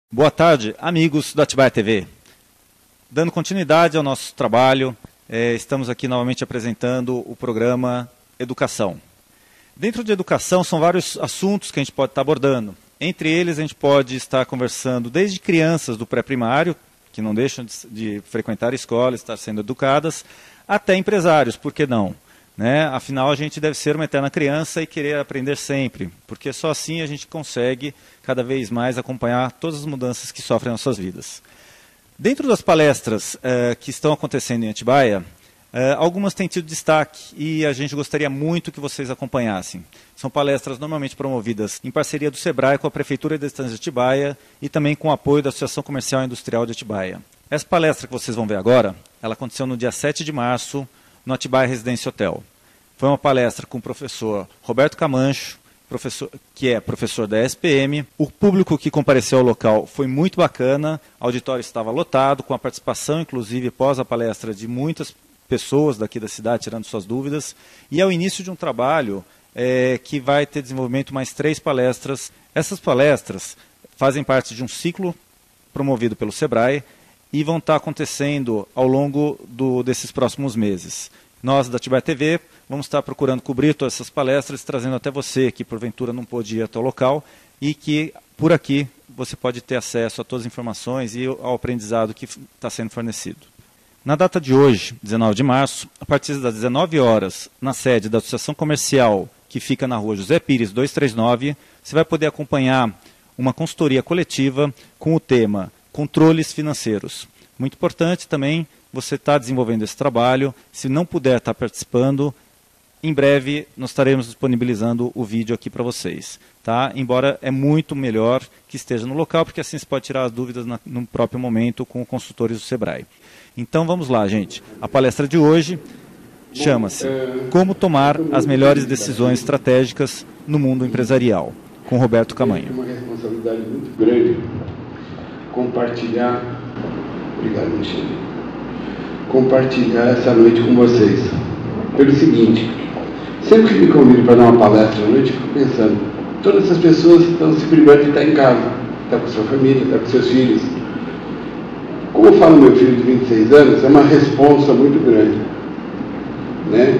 Boa tarde, amigos da Atibaia TV. Dando continuidade ao nosso trabalho, estamos aqui novamente apresentando o programa Educação. Dentro de educação são vários assuntos que a gente pode estar abordando. Entre eles a gente pode estar conversando desde crianças do pré-primário, que não deixam de frequentar a escola, estar sendo educadas, até empresários, por que não? Afinal, a gente deve ser uma eterna criança e querer aprender sempre, porque só assim a gente consegue cada vez mais acompanhar todas as mudanças que sofrem nas suas vidas. Dentro das palestras que estão acontecendo em Atibaia, algumas têm tido destaque e a gente gostaria muito que vocês acompanhassem. São palestras normalmente promovidas em parceria do SEBRAE com a Prefeitura de Estância de Atibaia e também com o apoio da Associação Comercial e Industrial de Atibaia. Essa palestra que vocês vão ver agora, ela aconteceu no dia 7 de março, no Atibaia Residência Hotel. Foi uma palestra com o professor Roberto Camancho, que é professor da SPM. O público que compareceu ao local foi muito bacana, o auditório estava lotado, com a participação, inclusive, pós a palestra, de muitas pessoas daqui da cidade, tirando suas dúvidas. E é o início de um trabalho que vai ter desenvolvimento mais 3 palestras. Essas palestras fazem parte de um ciclo promovido pelo SEBRAE, e vão estar acontecendo ao longo desses próximos meses. Nós, da Atibaia TV, vamos estar procurando cobrir todas essas palestras, trazendo até você, que porventura não pôde ir até o local, e que, por aqui, você pode ter acesso a todas as informações e ao aprendizado que está sendo fornecido. Na data de hoje, 19 de março, a partir das 19 horas, na sede da Associação Comercial, que fica na rua José Pires 239, você vai poder acompanhar uma consultoria coletiva com o tema Controles Financeiros. Muito importante também você estar desenvolvendo esse trabalho. Se não puder estar participando, em breve nós estaremos disponibilizando o vídeo aqui para vocês. Tá? Embora é muito melhor que esteja no local, porque assim você pode tirar as dúvidas no próprio momento com os consultores do SEBRAE. Então vamos lá, gente. A palestra de hoje chama-se Como Tomar as Melhores Decisões Estratégicas no Mundo Empresarial, com Roberto Camanho. É uma responsabilidade muito grande compartilhar, obrigado, Michele, compartilhar essa noite com vocês. Pelo seguinte, sempre que me convido para dar uma palestra à noite, eu fico pensando, todas essas pessoas estão se privando de estar em casa, estar com sua família, estar com seus filhos. Como eu falo meu filho de 26 anos, é uma responsa muito grande.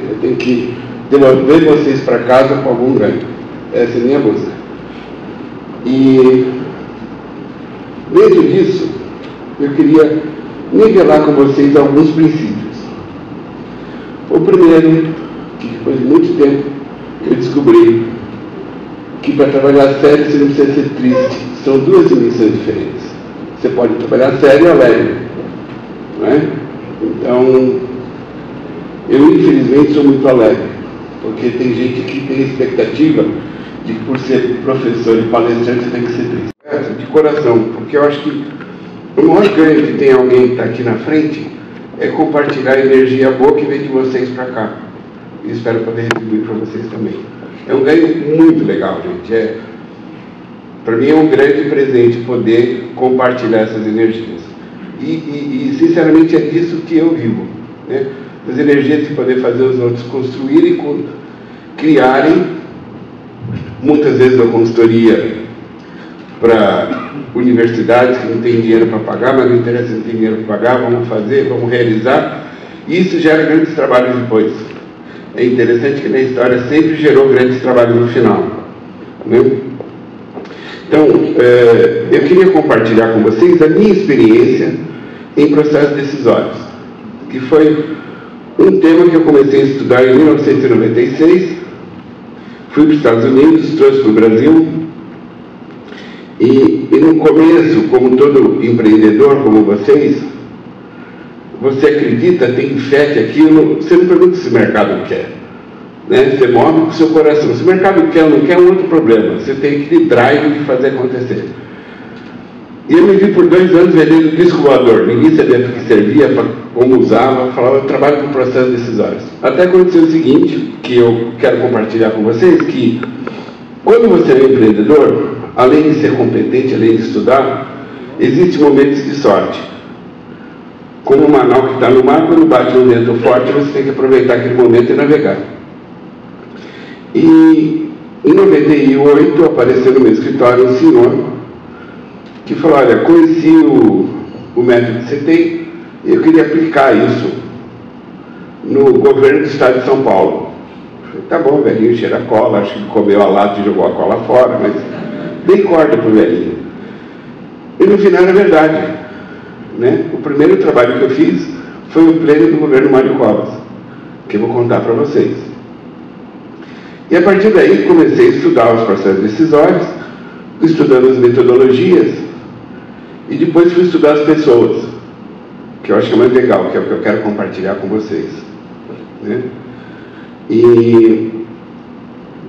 Eu tenho que devolver vocês para casa com algum ganho. Essa é a minha busca. E dentro disso, eu queria nivelar com vocês alguns princípios. O primeiro, que depois de muito tempo eu descobri que para trabalhar sério você não precisa ser triste. São duas dimensões diferentes. Você pode trabalhar sério ou alegre. Não é? Então, eu infelizmente sou muito alegre, porque tem gente que tem a expectativa de que por ser professor e palestrante você tem que ser triste. De coração, porque eu acho que o maior ganho que tem alguém que está aqui na frente é compartilhar a energia boa que vem de vocês para cá. E espero poder retribuir para vocês também. É um ganho muito legal, gente. Para mim é um grande presente poder compartilhar essas energias. E sinceramente é disso que eu vivo. As energias de poder fazer os outros construírem, criarem. Muitas vezes a consultoria para universidades que não têm dinheiro para pagar, mas não interessa, não tem dinheiro para pagar, vamos fazer, vamos realizar. E isso gera grandes trabalhos depois. É interessante que na história sempre gerou grandes trabalhos no final. Então, eu queria compartilhar com vocês a minha experiência em processos decisórios, que foi um tema que eu comecei a estudar em 1996, fui para os Estados Unidos, trouxe para o Brasil, e no começo, como todo empreendedor, como vocês, você acredita, tem fé que aquilo, você não pergunta se o mercado quer. Você move com o seu coração. Se o mercado quer ou não quer, é um outro problema. Você tem aquele drive de fazer acontecer. E eu me vi por 2 anos vendendo disco voador. Ninguém sabia para que servia, como usava. Falava, eu trabalho com processos decisórios. Até aconteceu o seguinte, que eu quero compartilhar com vocês, que quando você é um empreendedor, além de ser competente, além de estudar, existem momentos de sorte. Como uma nau que está no mar, quando bate um vento forte, você tem que aproveitar aquele momento e navegar. E em 98 apareceu no meu escritório um senhor que falou, olha, conheci o método que você tem e eu queria aplicar isso no governo do estado de São Paulo. Eu falei, tá bom, velhinho, cheira a cola, acho que comeu a lata e jogou a cola fora, mas dei corda pro velhinho. E no final era verdade, né? O primeiro trabalho que eu fiz foi o pleno do governo Mário Covas, que eu vou contar para vocês. E a partir daí comecei a estudar os processos decisórios, estudando as metodologias, e depois fui estudar as pessoas, que eu acho que é mais legal, que é o que eu quero compartilhar com vocês, né? E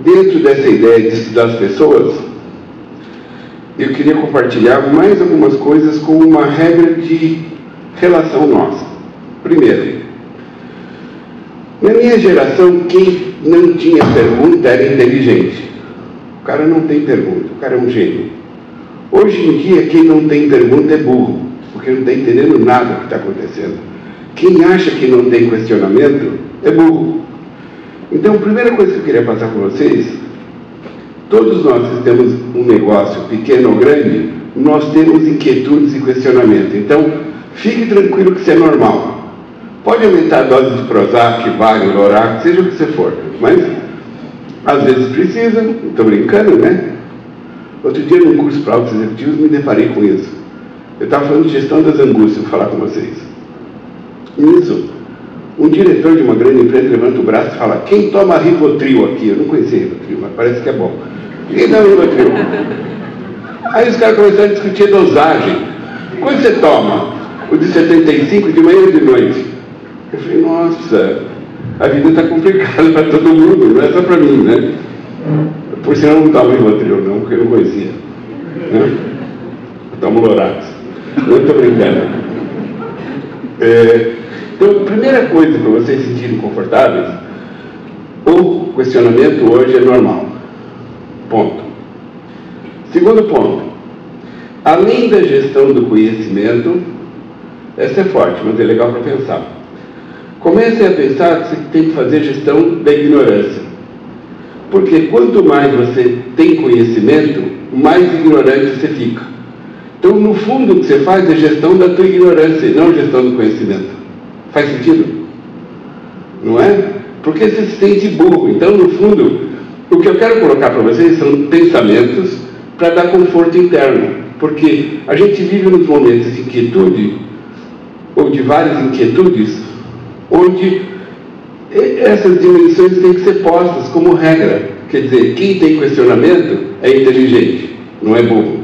dentro dessa ideia de estudar as pessoas, eu queria compartilhar mais algumas coisas com uma regra de relação nossa. Primeiro, na minha geração, quem não tinha pergunta era inteligente. O cara não tem pergunta, o cara é um gênio. Hoje em dia, quem não tem pergunta é burro, porque não está entendendo nada do que está acontecendo. Quem acha que não tem questionamento é burro. Então, a primeira coisa que eu queria passar para vocês, todos nós que temos um negócio pequeno ou grande, nós temos inquietudes e questionamento. Então, fique tranquilo que isso é normal. Pode aumentar a dose de Prozac, Valium, Lorax, seja o que você for, mas às vezes precisa, estou brincando, né? Outro dia, num curso para altos executivos, me deparei com isso. Eu estava falando de gestão das angústias, vou falar com vocês. Nisso, um diretor de uma grande empresa levanta o braço e fala, quem toma Rivotril aqui? Eu não conhecia Rivotril, mas parece que é bom. Quem dá Rivotril? Aí os caras começaram a discutir a dosagem. Quando você toma? O de 75 de manhã e de noite? Eu falei, nossa, a vida está complicada para todo mundo, não é só para mim, né? Por sinal, eu não tomo Rivotril, não, porque eu não conhecia. Né? Eu tomo Lorax. Não estou brincando. Então, a primeira coisa para vocês se sentirem confortáveis, o questionamento hoje é normal. Ponto. Segundo ponto, além da gestão do conhecimento, essa é forte, mas é legal para pensar. Comecem a pensar que você tem que fazer gestão da ignorância. Porque quanto mais você tem conhecimento, mais ignorante você fica. Então, no fundo, o que você faz é gestão da tua ignorância e não gestão do conhecimento. Faz sentido? Não é? Porque você se sente burro. Então, no fundo, o que eu quero colocar para vocês são pensamentos para dar conforto interno. Porque a gente vive nos momentos de inquietude, ou de várias inquietudes, onde essas dimensões têm que ser postas como regra. Quer dizer, quem tem questionamento é inteligente, não é burro.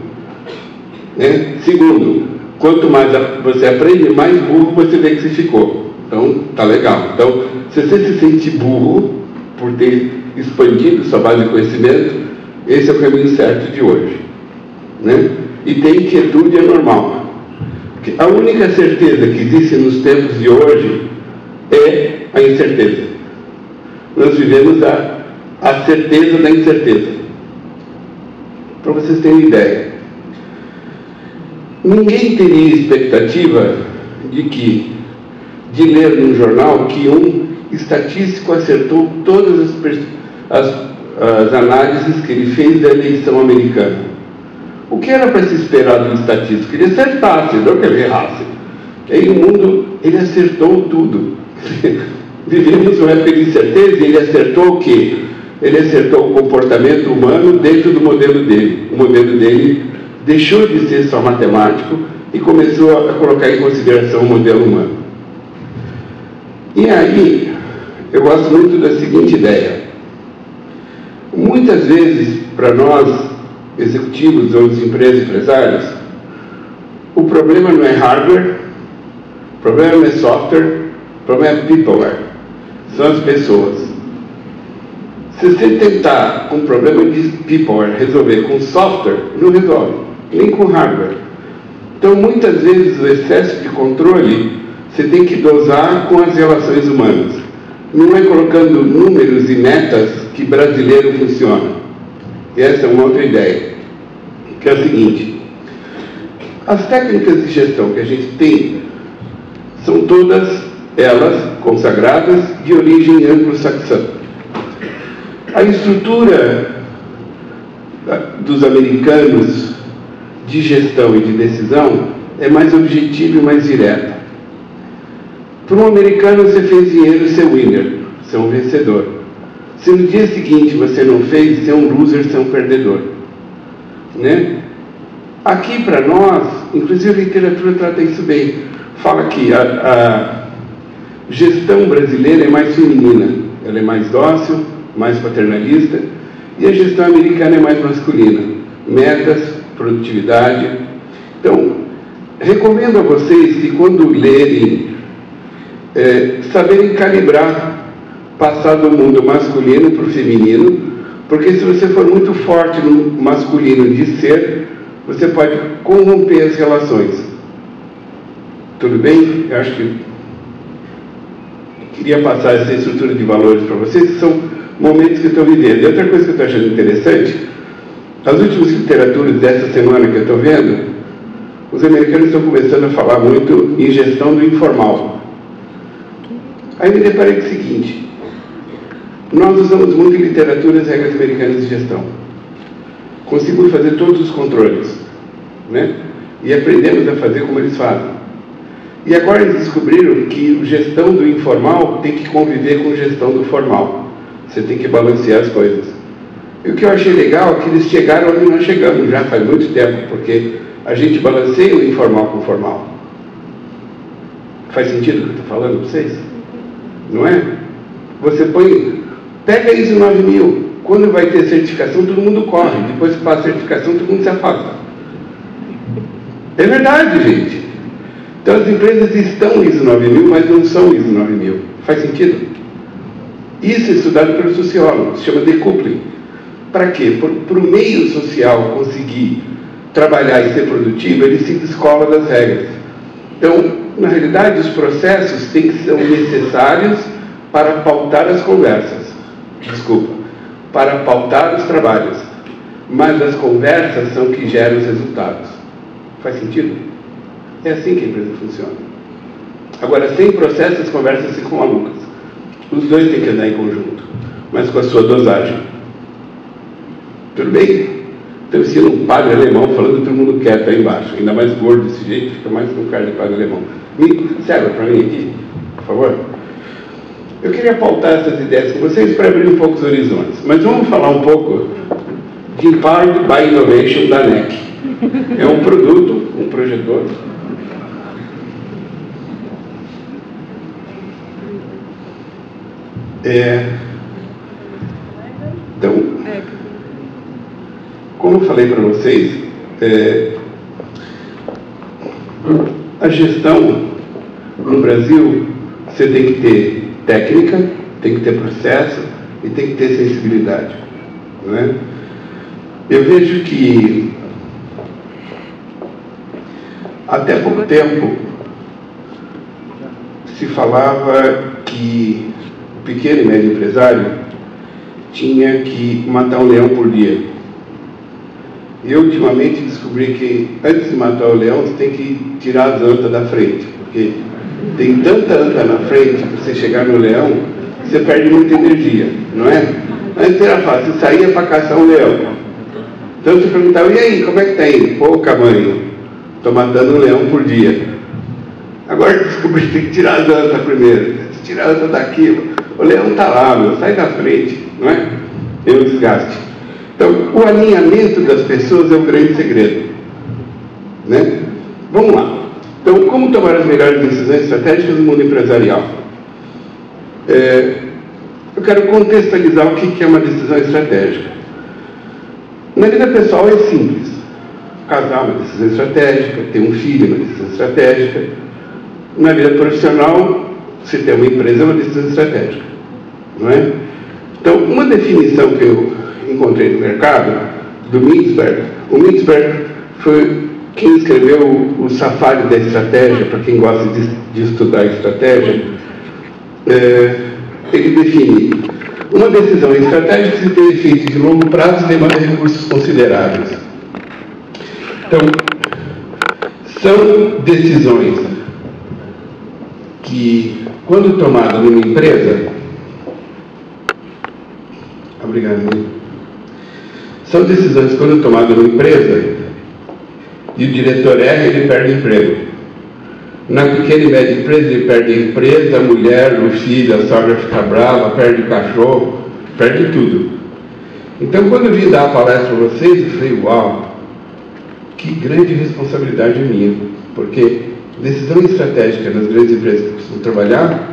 Né? Segundo, quanto mais você aprende, mais burro você vê que você ficou. Então, tá legal. Então, se você se sente burro por ter expandido sua base de conhecimento, esse é o caminho certo de hoje. Né? E ter inquietude é normal. Porque a única certeza que existe nos tempos de hoje é a incerteza. Nós vivemos a certeza da incerteza. Para vocês terem ideia. Ninguém teria expectativa de ler num jornal que um estatístico acertou todas as análises que ele fez da eleição americana. O que era para se esperar do estatístico? Ele acertasse, não que ele errasse. E aí o mundo, ele acertou tudo. Vivemos uma época de incerteza e ele acertou o quê? Ele acertou o comportamento humano dentro do modelo dele. O modelo dele deixou de ser só matemático e começou a colocar em consideração o modelo humano. E aí, eu gosto muito da seguinte ideia. Muitas vezes, para nós, executivos ou empresários, o problema não é hardware, o problema não é software, o problema é peopleware, são as pessoas. Se você tentar um problema de peopleware resolver com software, não resolve, nem com hardware. Então, muitas vezes, o excesso de controle você tem que dosar com as relações humanas. Não é colocando números e metas que brasileiro funciona. E essa é uma outra ideia, que é a seguinte: as técnicas de gestão que a gente tem são todas elas consagradas de origem anglo-saxã. A estrutura dos americanos de gestão e de decisão é mais objetiva e mais direta. Para um americano, você fez dinheiro, você é winner, você é um vencedor. Se no dia seguinte você não fez, você é um loser, você é um perdedor. Né? Aqui, para nós, inclusive a literatura trata isso bem. Fala que a gestão brasileira é mais feminina, ela é mais dócil, mais paternalista, e a gestão americana é mais masculina. Metas, produtividade. Então, recomendo a vocês que quando lerem, saberem calibrar, passar do mundo masculino para o feminino, porque se você for muito forte no masculino de ser, você pode corromper as relações. Tudo bem? Eu acho que queria passar essa estrutura de valores para vocês, que são momentos que eu estou vivendo. E outra coisa que eu estou achando interessante, as últimas literaturas dessa semana que eu estou vendo, os americanos estão começando a falar muito em gestão do informal. Aí me deparei com o seguinte: nós usamos muito em literatura as regras americanas de gestão. Conseguimos fazer todos os controles, né? E aprendemos a fazer como eles fazem. E agora eles descobriram que a gestão do informal tem que conviver com a gestão do formal. Você tem que balancear as coisas. E o que eu achei legal é que eles chegaram onde nós chegamos já faz muito tempo, porque a gente balanceia o informal com o formal. Faz sentido o que eu estou falando para vocês? Não é? Você pega a ISO 9000, quando vai ter certificação todo mundo corre, depois que passa a certificação todo mundo se afasta. É verdade, gente. Então as empresas estão ISO 9000, mas não são ISO 9000. Faz sentido? Isso é estudado pelos sociólogos, se chama decoupling. Para quê? Para o meio social conseguir trabalhar e ser produtivo, ele se descola das regras. Então, na realidade, os processos são necessários para pautar as conversas. Para pautar os trabalhos. Mas as conversas são que geram os resultados. Faz sentido? É assim que a empresa funciona. Agora, sem processo, as conversas ficam malucas. Os dois têm que andar em conjunto, mas com a sua dosagem. Tudo bem? Então, eu ensino um padre alemão falando todo mundo quieto aí embaixo. Ainda mais gordo desse jeito, fica mais com cara de padre alemão. Serve para mim aqui, por favor? Eu queria pautar essas ideias com vocês para abrir um pouco os horizontes. Mas vamos falar um pouco de Empowered by Innovation da NEC. É um produto, um projetor. Então, como eu falei para vocês, a gestão no Brasil, você tem que ter técnica, tem que ter processo e tem que ter sensibilidade. Não é? Eu vejo que até pouco tempo se falava que o pequeno e médio empresário tinha que matar um leão por dia. E eu ultimamente descobri que antes de matar o leão, você tem que tirar as antas da frente, porque tem tanta anta na frente para você chegar no leão, você perde muita energia, não é? Antes era fácil, você saía para caçar um leão. Então você perguntava, e aí, como é que tá indo? Pô, camanho, estou matando um leão por dia. Agora eu descobri que tem que tirar as antas primeiro. Se tirar a anta daqui, o leão está lá, meu, sai da frente, não é? Tem um desgaste. Então, o alinhamento das pessoas é um grande segredo, né? Vamos lá. Então, como tomar as melhores decisões estratégicas no mundo empresarial? Eu quero contextualizar o que é uma decisão estratégica. Na vida pessoal é simples. Casar é uma decisão estratégica, ter um filho é uma decisão estratégica. Na vida profissional, você ter uma empresa é uma decisão estratégica, não é? Então, uma definição que eu encontrei no mercado, do Mintzberg, o Mintzberg foi quem escreveu o Safari da Estratégia, para quem gosta de estudar estratégia. Ele define uma decisão estratégica que tem efeito de longo prazo e demanda recursos consideráveis. Então, são decisões que, quando tomadas numa empresa, obrigado, são decisões, quando tomadas numa empresa, e o diretor erra, ele perde o emprego. Na pequena e média empresa, ele perde a empresa, a mulher, o filho, a sogra fica brava, perde o cachorro, perde tudo. Então, quando eu vim dar a palestra para vocês, eu falei, uau, que grande responsabilidade minha, porque decisão estratégica nas grandes empresas que eu costumo trabalhar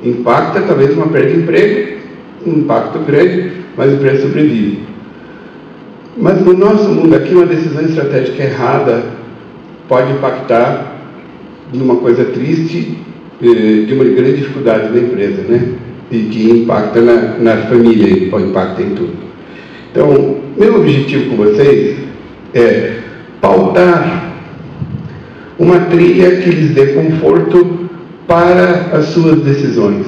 impacta talvez uma perda de emprego, um impacto grande, mas a empresa sobrevive. Mas no nosso mundo aqui, uma decisão estratégica errada pode impactar numa coisa triste, de uma grande dificuldade da empresa, né? E que impacta na família, impacta em tudo. Então, meu objetivo com vocês é pautar uma trilha que lhes dê conforto para as suas decisões,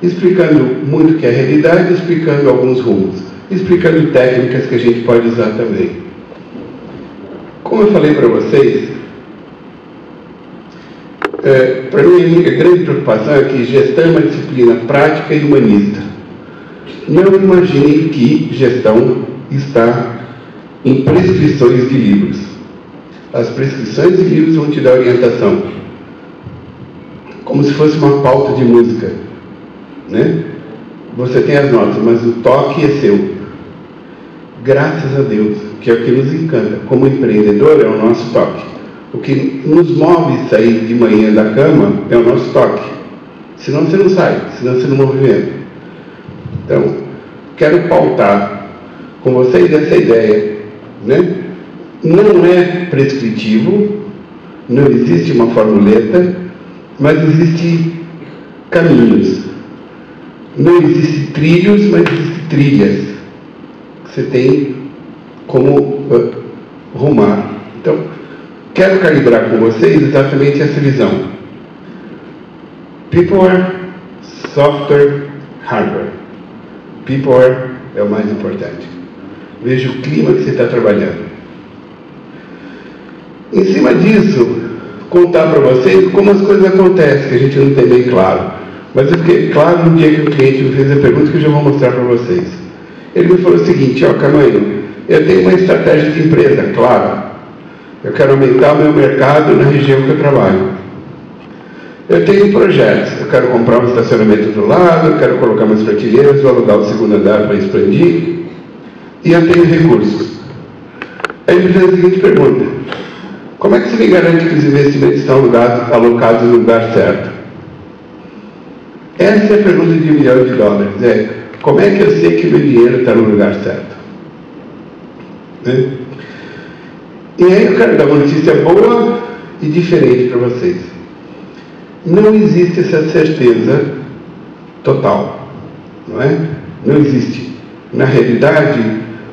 explicando muito o que é a realidade, explicando alguns rumos, explicando técnicas que a gente pode usar também. Como eu falei para vocês, para mim a minha grande preocupação é que gestão é uma disciplina prática e humanista. Não imaginem que gestão está em prescrições de livros. As prescrições de livros vão te dar orientação, como se fosse uma pauta de música, né? Você tem as notas, mas o toque é seu. Graças a Deus, que é o que nos encanta. Como empreendedor, é o nosso toque. O que nos move sair de manhã da cama é o nosso toque. Senão você não sai, senão você não movimenta. Então, quero pautar com vocês essa ideia, né? Não é prescritivo, não existe uma formuleta, mas existem caminhos. Não existem trilhos, mas existem trilhas. Você tem como rumar. Então, quero calibrar com vocês exatamente essa visão. Peopleware, software, hardware. Peopleware é o mais importante. Veja o clima que você está trabalhando. Em cima disso, contar para vocês como as coisas acontecem, que a gente não tem bem claro. Mas eu fiquei claro no dia que o cliente me fez a pergunta, que eu já vou mostrar para vocês. Ele me falou o seguinte: ó, Camanho, eu tenho uma estratégia de empresa, claro. Eu quero aumentar o meu mercado na região que eu trabalho. Eu tenho projetos. Eu quero comprar um estacionamento do lado, eu quero colocar umas prateleiras, vou alugar o segundo andar para expandir. E eu tenho recursos. Aí ele me fez a seguinte pergunta: como é que você me garante que os investimentos estão alocados no lugar certo? Essa é a pergunta de $1 milhão. Como é que eu sei que o meu dinheiro está no lugar certo? Né? E aí eu quero dar uma notícia boa e diferente para vocês. Não existe essa certeza total, não é? Não existe. Na realidade,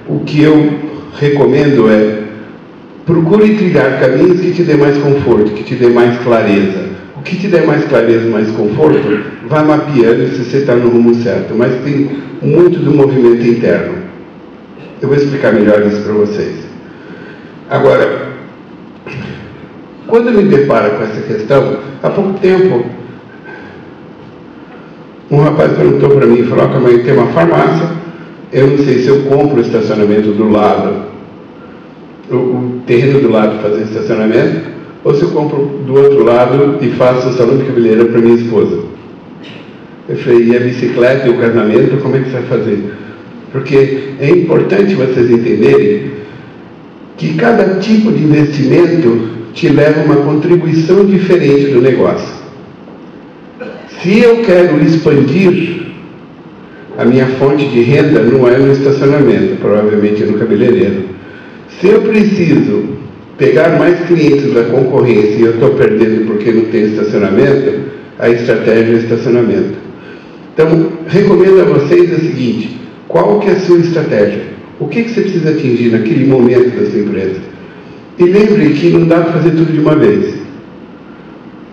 o que eu recomendo é: procure trilhar caminhos que te dê mais conforto, que te dê mais clareza. O que te der mais clareza, mais conforto, vai mapeando se você está no rumo certo. Mas tem muito do movimento interno. Eu vou explicar melhor isso para vocês. Agora, quando eu me deparo com essa questão, há pouco tempo, um rapaz perguntou para mim, falou: Camanho, tem uma farmácia, eu não sei se eu compro o estacionamento do lado, o terreno do lado para fazer estacionamento, ou se eu compro do outro lado e faço um salão de cabeleireiro para minha esposa. Eu falei: e a bicicleta e o casamento, como é que você vai fazer? Porque é importante vocês entenderem que cada tipo de investimento te leva a uma contribuição diferente do negócio. Se eu quero expandir, a minha fonte de renda não é no estacionamento, provavelmente é no cabeleireiro. Se eu preciso pegar mais clientes da concorrência e eu estou perdendo porque não tem estacionamento, a estratégia é o estacionamento. Então, recomendo a vocês o seguinte: qual que é a sua estratégia? O que você precisa atingir naquele momento da sua empresa? E lembre que não dá para fazer tudo de uma vez.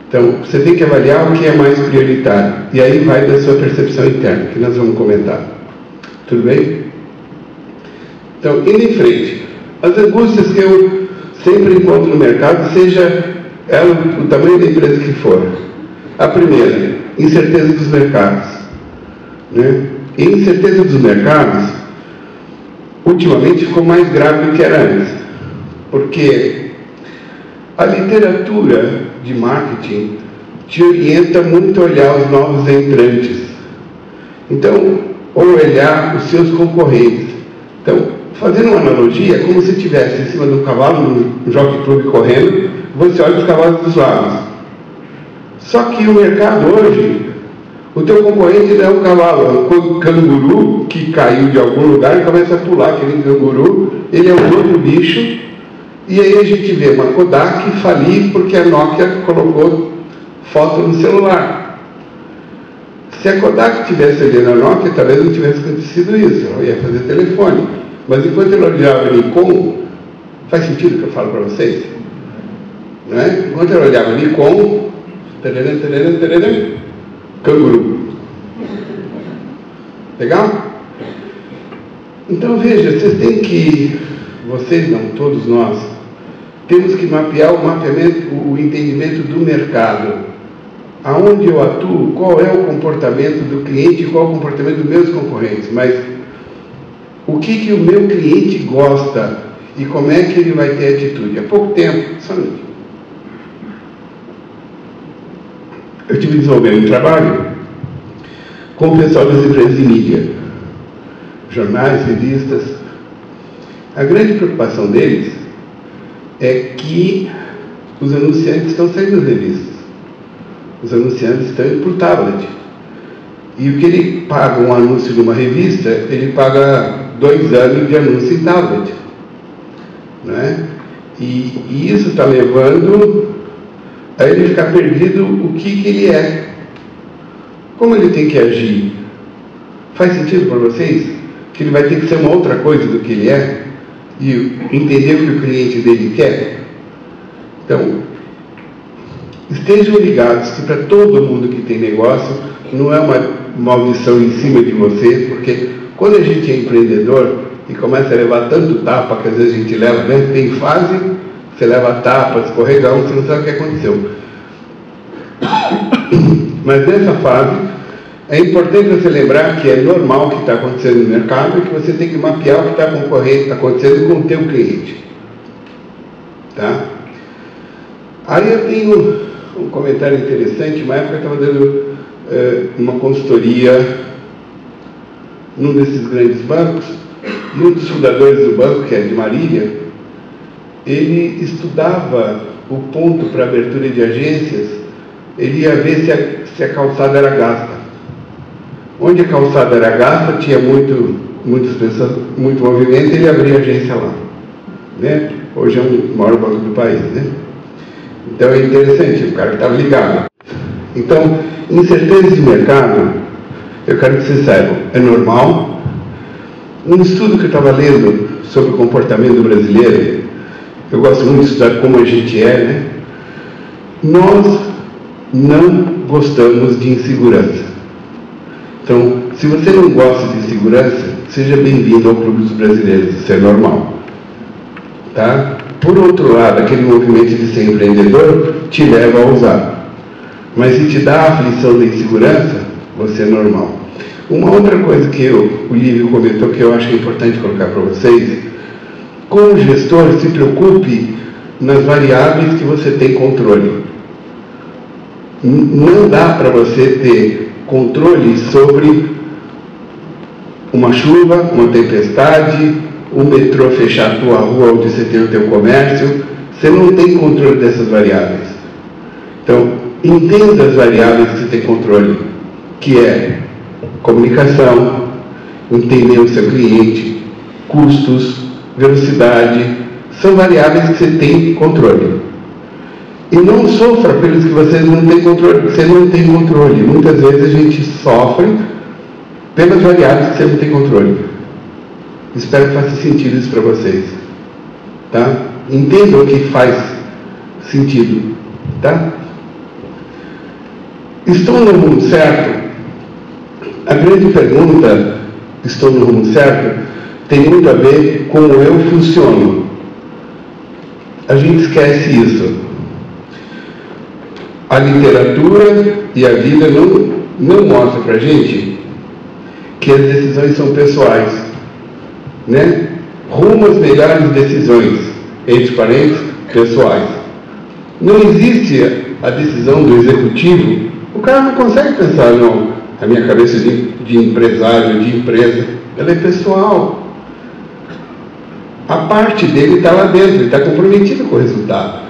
Então, você tem que avaliar o que é mais prioritário. E aí vai da sua percepção interna, que nós vamos comentar. Tudo bem? Então, indo em frente. As angústias que eu sempre encontro no mercado, seja ela o tamanho da empresa que for. A primeira, incerteza dos mercados. Né? E incerteza dos mercados, ultimamente ficou mais grave do que era antes. Porque A literatura de marketing te orienta muito a olhar os novos entrantes. Então, ou olhar os seus concorrentes. Então, fazendo uma analogia, é como se estivesse em cima de um cavalo, no Jockey Club correndo, você olha os cavalos dos lados. Só que o mercado hoje, o teu concorrente não é um cavalo, é um canguru que caiu de algum lugar e começa a pular aquele canguru, ele é um outro bicho, e aí a gente vê uma Kodak falir porque a Nokia colocou foto no celular. Se a Kodak tivesse olhando a Nokia, talvez não tivesse acontecido isso, ela ia fazer telefone. Mas enquanto ela olhava a Nikon, faz sentido o que eu falo para vocês? Não é? Enquanto ela olhava a Nikon, canguru. Legal? Então veja, vocês não, todos nós, temos que mapear o entendimento do mercado. Aonde eu atuo, qual é o comportamento do cliente e qual é o comportamento dos meus concorrentes. Mas o que o meu cliente gosta e como é que ele vai ter atitude. Há pouco tempo, só um minuto, eu estive desenvolvendo um trabalho com o pessoal das empresas de mídia, jornais, revistas. A grande preocupação deles é que os anunciantes estão saindo das revistas. Os anunciantes estão indo por tablet. E o que ele paga um anúncio numa revista, ele paga 2 anos de anúncio em tablet. Né? E isso está levando a ele ficar perdido o que ele é. Como ele tem que agir? Faz sentido para vocês? Que ele vai ter que ser uma outra coisa do que ele é? E entender o que o cliente dele quer? Então, estejam ligados que para todo mundo que tem negócio, não é uma maldição em cima de você, porque quando a gente é empreendedor e começa a levar tanto tapa, que às vezes a gente leva, né? Tem fase, você leva tapa, escorregão, você não sabe o que aconteceu. Mas nessa fase, é importante você lembrar que é normal o que está acontecendo no mercado e que você tem que mapear o que está acontecendo com o teu cliente. Tá? Aí eu tenho um comentário interessante. Uma época eu estava dando uma consultoria num desses grandes bancos, e um dos fundadores do banco, que é de Marília, ele estudava o ponto para abertura de agências. Ele ia ver se a calçada era gasta. Onde a calçada era gasta, tinha muitas pessoas, muito movimento, ele abria agência lá. Né? Hoje é o maior banco do país. Né? Então é interessante, o cara estava ligado. Então, incerteza de mercado, eu quero que vocês saibam, é normal. Um estudo que eu estava lendo sobre o comportamento brasileiro, eu gosto muito de estudar como a gente é, né? Nós não gostamos de insegurança. Então, se você não gosta de insegurança, seja bem-vindo ao Clube dos Brasileiros, isso é normal. Tá? Por outro lado, aquele movimento de ser empreendedor te leva a ousar. Mas se te dá a aflição da insegurança, você é normal. Uma outra coisa que o Lívio comentou que eu acho que é importante colocar para vocês, como gestor, se preocupe nas variáveis que você tem controle. Não dá para você ter controle sobre uma chuva, uma tempestade, o metrô fechar a tua rua onde você tem o teu comércio. Você não tem controle dessas variáveis. Então, entenda as variáveis que você tem controle, que é comunicação, entender o seu cliente, custos, velocidade, são variáveis que você tem controle. E não sofra pelos que você não tem controle, porque você não tem controle. Muitas vezes a gente sofre pelas variáveis que você não tem controle. Espero que faça sentido isso para vocês. Tá? Entendam o que faz sentido. Tá? Estou no rumo certo? A grande pergunta, estou no rumo certo, tem muito a ver com o eu funciono. A gente esquece isso. A literatura e a vida não mostram para a gente que as decisões são pessoais. Né? Rumo às melhores decisões, entre parênteses, pessoais. Não existe a decisão do executivo. O cara não consegue pensar, não, a minha cabeça de empresário, de empresa, ela é pessoal. A parte dele está lá dentro, ele está comprometido com o resultado.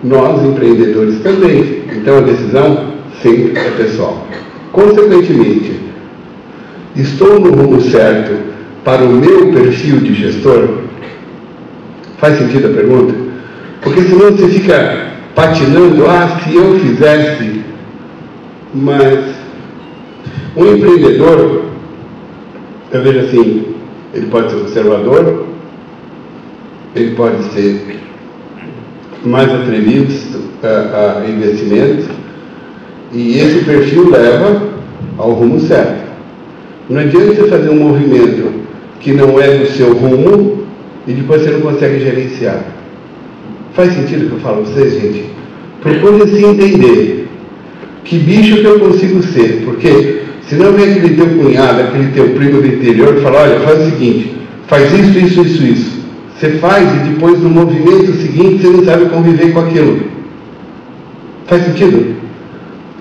Nós, empreendedores, também. Então, a decisão sempre é pessoal. Consequentemente, estou no rumo certo para o meu perfil de gestor? Faz sentido a pergunta? Porque senão você fica patinando, se eu fizesse, mas um empreendedor, eu vejo assim, ele pode ser conservador, ele pode ser mais atrevido a investimentos, e esse perfil leva ao rumo certo. Não adianta você fazer um movimento que não é do seu rumo e depois você não consegue gerenciar. Faz sentido o que eu falo a vocês, gente? Procure se entender que bicho que eu consigo ser, porque senão vem aquele teu cunhado, aquele teu primo do interior e fala, olha, faz o seguinte, faz isso, isso, isso, isso. Você faz e depois no movimento seguinte você não sabe conviver com aquilo. Faz sentido?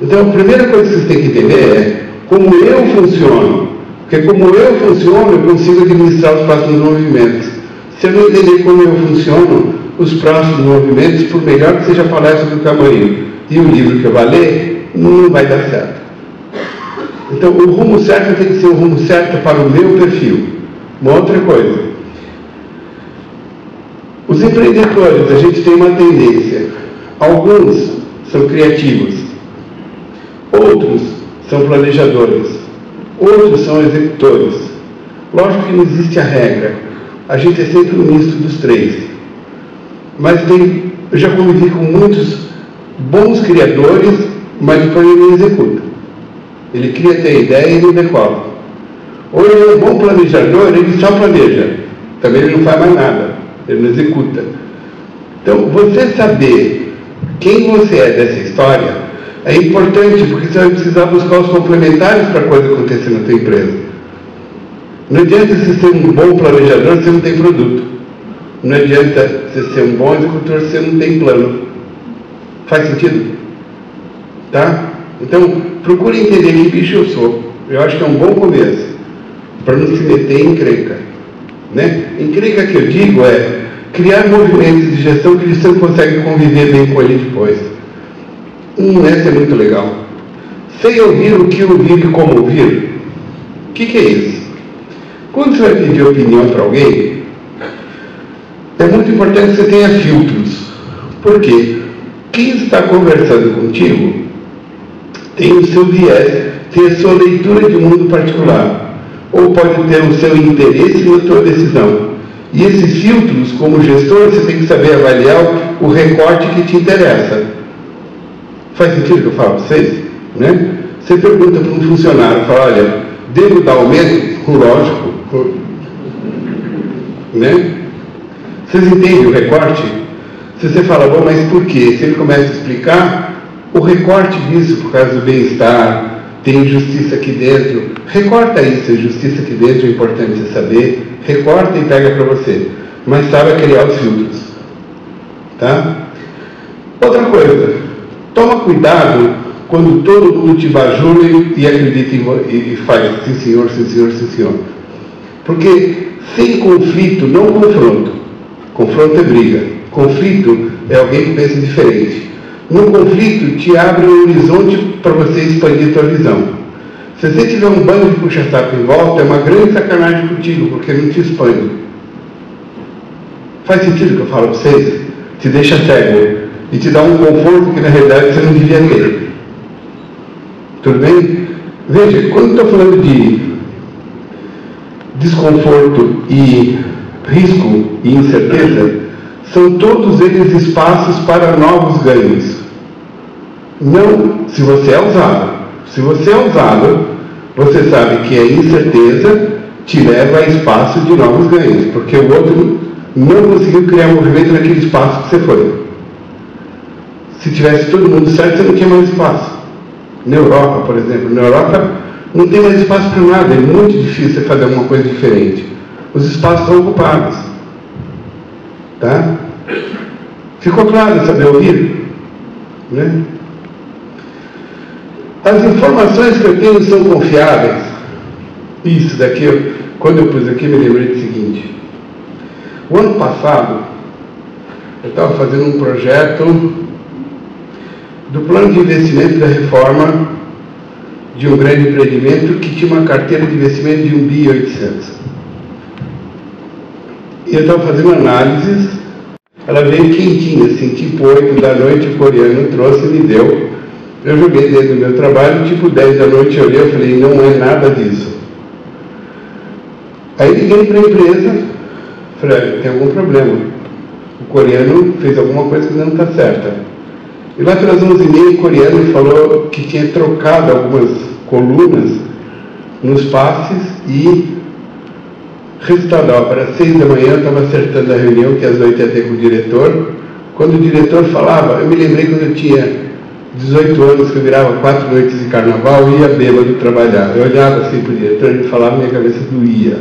Então a primeira coisa que vocês têm que entender é como eu funciono. Porque como eu funciono, eu consigo administrar os próximos movimentos. Se eu não entender como eu funciono, os próximos movimentos, por melhor que seja a palestra do tamanho e o livro que eu vou ler, não vai dar certo. Então o rumo certo tem que ser o rumo certo para o meu perfil. Uma outra coisa. Os empreendedores, a gente tem uma tendência. Alguns são criativos, outros são planejadores, outros são executores. Lógico que não existe a regra. A gente é sempre um misto dos três. Mas eu já convivi com muitos bons criadores, mas depois ele não executa. Ele cria até a ideia e não decola. Ou ele é um bom planejador, ele só planeja. Também ele não faz mais nada. Ele não executa. Então, você saber quem você é dessa história é importante, porque você vai precisar buscar os complementares para a coisa acontecer na tua empresa. Não adianta você ser um bom planejador se você não tem produto. Não adianta você ser um bom executor se você não tem plano. Faz sentido? Tá? Então, procure entender que bicho eu sou. Eu acho que é um bom começo, para não se meter em encrenca. Né? Encrenca que eu digo é criar movimentos de gestão que você não consegue conviver bem com ele depois. Essa é muito legal. Sem ouvir o que ouvir e como ouvir. O que é isso? Quando você vai pedir opinião para alguém, é muito importante que você tenha filtros. Por quê? Quem está conversando contigo tem o seu viés, tem a sua leitura de mundo particular, ou pode ter o seu interesse na sua decisão. E esses filtros, como gestor, você tem que saber avaliar o recorte que te interessa. Faz sentido o que eu falo para vocês? Né? Você pergunta para um funcionário, fala, olha, devo dar aumento? Lógico. Né? Vocês entendem o recorte? Se você fala, bom, mas por quê? Se ele começa a explicar, o recorte disso por causa do bem-estar, tem injustiça aqui dentro. Recorta isso, a justiça aqui dentro é importante você saber. Recorta e pega para você. Mas saiba criar os filtros. Tá? Outra coisa, toma cuidado quando todo mundo te bajula e acredita e faz sim senhor, sim senhor, sim senhor. Porque sem conflito, não confronto. Confronto é briga. Conflito é alguém que pensa diferente. No conflito, te abre um horizonte para você expandir a tua visão. Se você tiver um bando de puxa-saco em volta, é uma grande sacanagem contigo, porque não te expande. Faz sentido o que eu falo para vocês? Te deixa cego e te dá um conforto que na realidade você não devia ter. Tudo bem? Veja, quando estou falando de desconforto e risco e incerteza, são todos eles espaços para novos ganhos. Não, se você é ousado. Se você é ousado, você sabe que a incerteza te leva a espaço de novos ganhos, porque o outro não conseguiu criar um movimento naquele espaço que você foi. Se tivesse todo mundo certo, você não tinha mais espaço. Na Europa, por exemplo, na Europa não tem mais espaço para nada, é muito difícil você fazer alguma coisa diferente. Os espaços estão ocupados. Tá? Ficou claro saber ouvir? Né? As informações que eu tenho são confiáveis. Isso daqui, quando eu pus aqui, me lembrei do seguinte. O ano passado, eu estava fazendo um projeto do plano de investimento da reforma de um grande empreendimento que tinha uma carteira de investimento de 1,8 bilhão. E eu estava fazendo análises, ela veio quentinha, assim, tipo 8 da noite, o coreano trouxe e me deu. Eu joguei dentro do meu trabalho, tipo 10 da noite eu olhei e falei, não é nada disso. Aí liguei para a empresa, falei, tem algum problema. O coreano fez alguma coisa que não está certa. E lá pelas 11h30 o coreano falou que tinha trocado algumas colunas nos passes e resultado, para 6 da manhã eu estava acertando a reunião que às 8 ia ter com o diretor. Quando o diretor falava, eu me lembrei quando eu tinha 18 anos, que eu virava 4 noites de carnaval e ia bêbado trabalhar. Eu olhava assim para o diretor, ele falava, minha cabeça doía.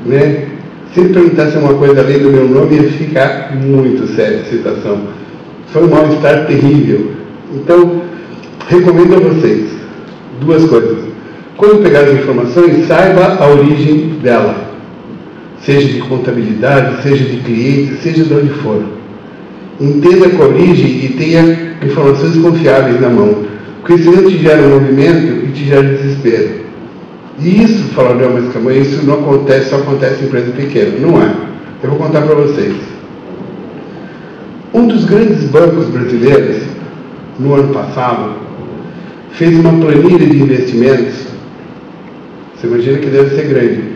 Né? Se ele perguntasse uma coisa além do meu nome, ia ficar muito séria a situação. Foi um mal-estar terrível. Então, recomendo a vocês 2 coisas. Quando pegar as informações, saiba a origem dela. Seja de contabilidade, seja de cliente, seja de onde for. Entenda com a origem e tenha informações confiáveis na mão. Porque senão te gera um movimento e te gera desespero. E isso, falaram, mas calma, isso não acontece, só acontece em empresa pequena. Não é. Eu vou contar para vocês. Um dos grandes bancos brasileiros, no ano passado, fez uma planilha de investimentos. Você imagina que deve ser grande.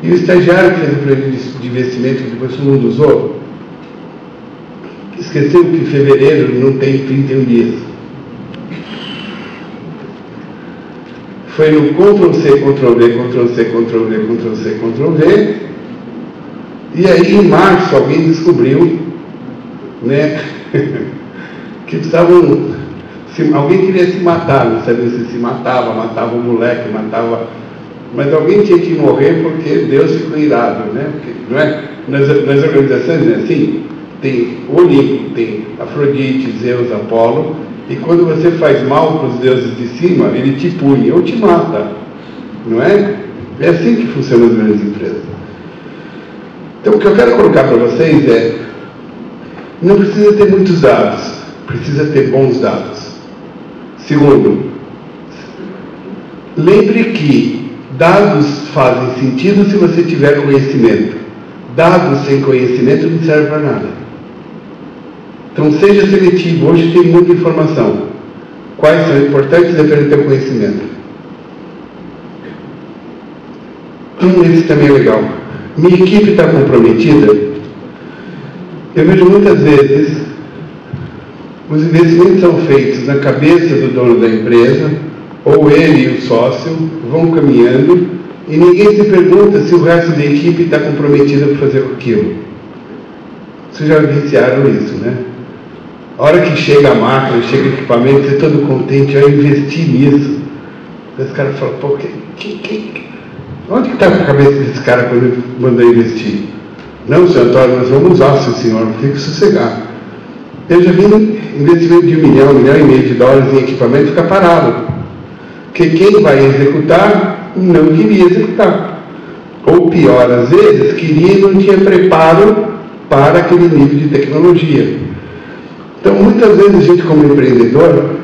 E o estagiário que fez a planilha de investimento, que depois todo mundo usou, esqueceu que fevereiro não tem 31 dias. Foi no Ctrl+C, Ctrl+V, Ctrl+C, Ctrl+V, Ctrl+C, Ctrl+V. E aí, em março, alguém descobriu, né, que precisavam... Alguém queria se matar, não sabia se matava, matava o moleque, matava... Mas alguém tinha que morrer porque Deus ficou irado, né? Porque, não é? Nas organizações é assim, tem o Olimpo, tem Afrodite, Zeus, Apolo... E quando você faz mal para os deuses de cima, ele te pune ou te mata. Não é? É assim que funcionam as grandes empresas. Então, o que eu quero colocar para vocês é: não precisa ter muitos dados, precisa ter bons dados. Segundo, lembre que dados fazem sentido se você tiver conhecimento. Dados sem conhecimento não servem para nada. Então, seja seletivo. Hoje tem muita informação. Quais são importantes dependendo do teu conhecimento. Esse também é legal. Minha equipe está comprometida. Eu vejo muitas vezes os investimentos são feitos na cabeça do dono da empresa, ou ele e o sócio vão caminhando, e ninguém se pergunta se o resto da equipe está comprometida para fazer aquilo. Vocês já vivenciaram isso, né? A hora que chega a máquina, chega o equipamento, você é todo contente, eu investi nisso. Aí os caras falam, pô, onde que está a cabeça desse cara quando ele mandou investir? Não, senhor Antônio, nós vamos usar, senhor, fique sossegado. Eu já vi investimento de 1 milhão, 1,5 milhão de dólares em equipamento ficar parado. Porque quem vai executar não queria executar. Ou pior, às vezes, queria e não tinha preparo para aquele nível de tecnologia. Então, muitas vezes a gente, como empreendedor,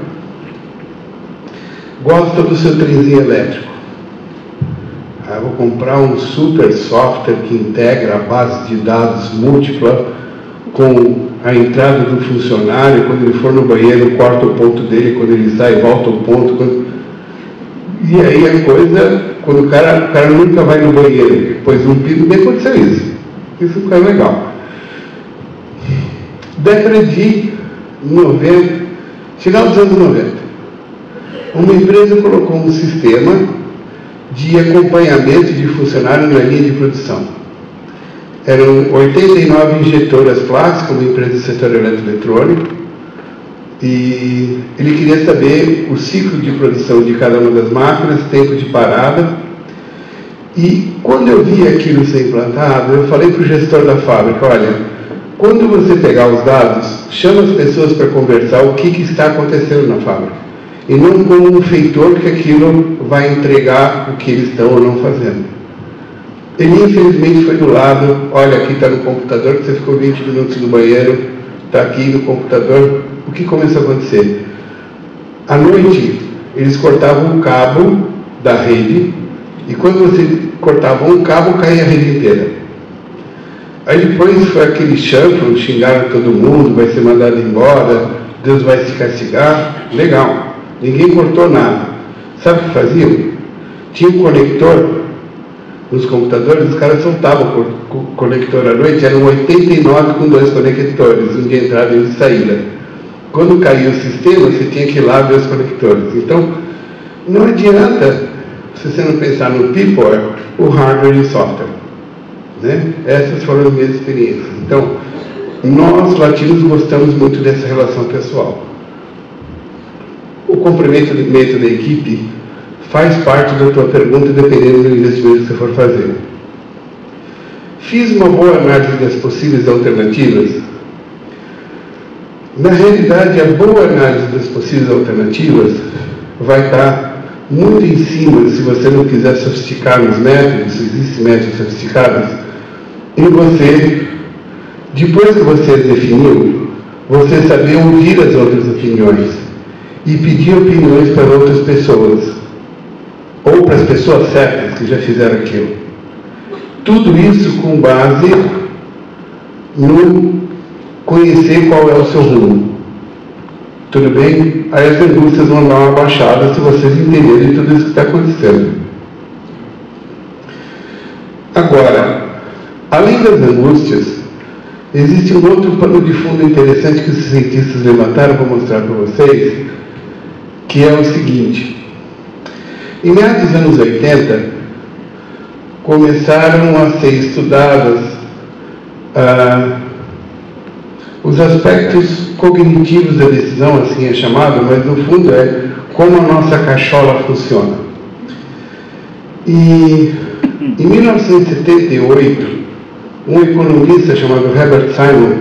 gosta do seu trenzinho elétrico. Eu vou comprar um super software que integra a base de dados múltipla com a entrada do funcionário. Quando ele for no banheiro, corta o ponto dele, quando ele sai, volta o ponto. E aí a coisa, quando o cara nunca vai no banheiro, depois um piso, nem aconteceu isso. Isso foi legal. Década de 90, final dos anos 90, uma empresa colocou um sistema de acompanhamento de funcionários na linha de produção. Eram 89 injetoras plásticas, uma empresa do setor eletroeletrônico, e ele queria saber o ciclo de produção de cada uma das máquinas, tempo de parada. E quando eu vi aquilo ser implantado, eu falei para o gestor da fábrica, olha, Quando você pegar os dados, chama as pessoas para conversar o que está acontecendo na fábrica. E não como um feitor que aquilo vai entregar o que eles estão ou não fazendo. Ele infelizmente foi do lado, olha, aqui está no computador, que você ficou 20 minutos no banheiro, está aqui no computador. O que começou a acontecer? À noite, eles cortavam um cabo da rede, e quando você cortava um cabo, caía a rede inteira. Aí depois foi aquele chanfro, xingaram todo mundo, vai ser mandado embora, Deus vai se castigar. Legal, ninguém cortou nada. Sabe o que faziam? Tinha um conector nos computadores, os caras soltavam o conector à noite, eram 89 com 2 conectores, um de entrada e um de saída. Quando caía o sistema, você tinha que ir lá ver os conectores. Então, não adianta, se você não pensar no people, o hardware e o software. Né? Essas foram as minhas experiências. Então, nós latinos gostamos muito dessa relação pessoal. O comprometimento da equipe faz parte da tua pergunta, dependendo do investimento que você for fazer. Fiz uma boa análise das possíveis alternativas. Na realidade, a boa análise das possíveis alternativas vai estar muito em cima, se você não quiser sofisticar nos métodos, existem métodos sofisticados, em você, depois que você definiu, você saber ouvir as outras opiniões e pedir opiniões para outras pessoas, ou para as pessoas certas que já fizeram aquilo. Tudo isso com base no conhecer qual é o seu rumo. Tudo bem? Aí as angústias vão dar uma baixada se vocês entenderem tudo isso que está acontecendo. Agora, além das angústias, existe um outro pano de fundo interessante que os cientistas levantaram para mostrar para vocês, que é o seguinte. Em meados dos anos 80, começaram a ser estudadas os aspectos cognitivos da decisão, assim é chamado, mas no fundo é como a nossa cachola funciona. E em 1978, um economista chamado Herbert Simon,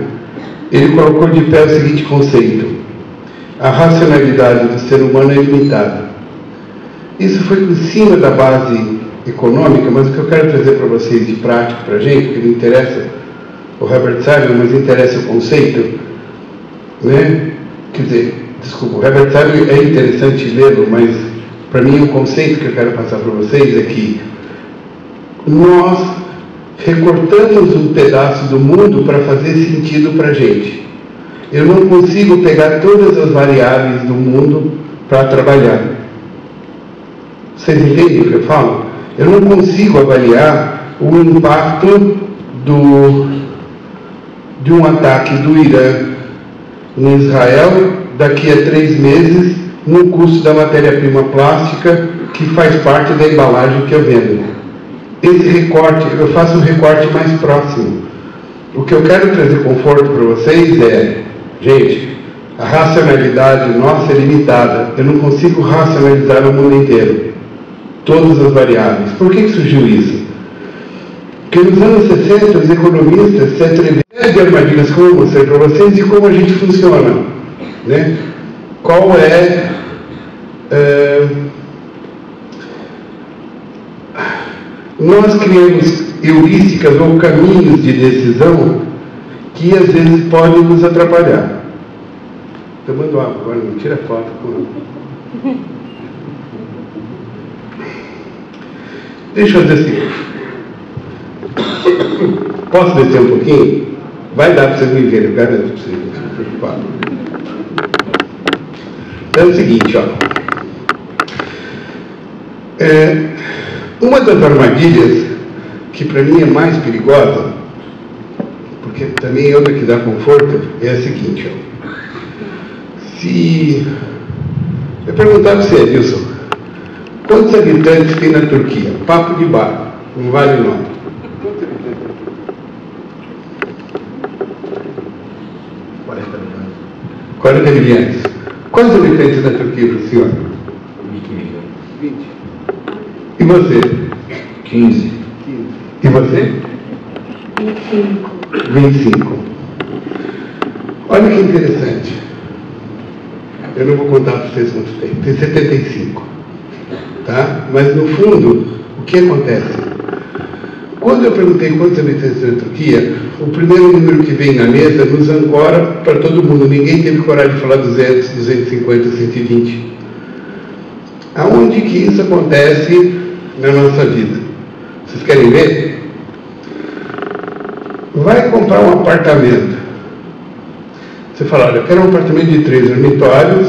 ele colocou de pé o seguinte conceito: a racionalidade do ser humano é limitada. Isso foi por cima da base econômica, mas o que eu quero trazer para vocês de prático para a gente, porque não interessa o Herbert Simon, mas interessa o conceito, né? Quer dizer, desculpa, o Herbert Simon é interessante lê-lo, mas para mim o conceito que eu quero passar para vocês é que nós recortamos um pedaço do mundo para fazer sentido para a gente. Eu não consigo pegar todas as variáveis do mundo para trabalhar. Vocês entendem o que eu falo? Eu não consigo avaliar o impacto de um ataque do Irã em Israel daqui a 3 meses no custo da matéria-prima plástica que faz parte da embalagem que eu vendo. Esse recorte, eu faço um recorte mais próximo. O que eu quero trazer conforto para vocês é, gente, a racionalidade nossa é limitada. Eu não consigo racionalizar o mundo inteiro, todas as variáveis. Por que surgiu isso? Porque nos anos 60 os economistas se atreveram de armadilhas como eu mostrei para vocês de como a gente funciona, né? Qual é nós criamos heurísticas ou caminhos de decisão que às vezes podem nos atrapalhar. Tomando água agora, não tira foto com... Deixa eu dizer assim. Posso descer um pouquinho? Vai dar para vocês me verem, cara, não precisa ficar preocupado. Então é o seguinte, ó. Uma das armadilhas que para mim é mais perigosa, porque também é outra que dá conforto, é a seguinte, ó. Se eu perguntar para você, Edilson, quantos habitantes tem na Turquia? Papo de bar, não vale nome. 40 milhões. Quantos habitantes da Turquia para o senhor? 20. E você? 15. E você? 25. Olha que interessante. Eu não vou contar para vocês quantos tem. Tem 75. Tá? Mas, no fundo, o que acontece? Quando eu perguntei quantos habitantes tem na Turquia, o primeiro número que vem na mesa nos ancora para todo mundo. Ninguém teve coragem de falar 200, 250, 120. Aonde que isso acontece na nossa vida? Vocês querem ver? Vai comprar um apartamento. Você fala, olha, eu quero um apartamento de 3 dormitórios,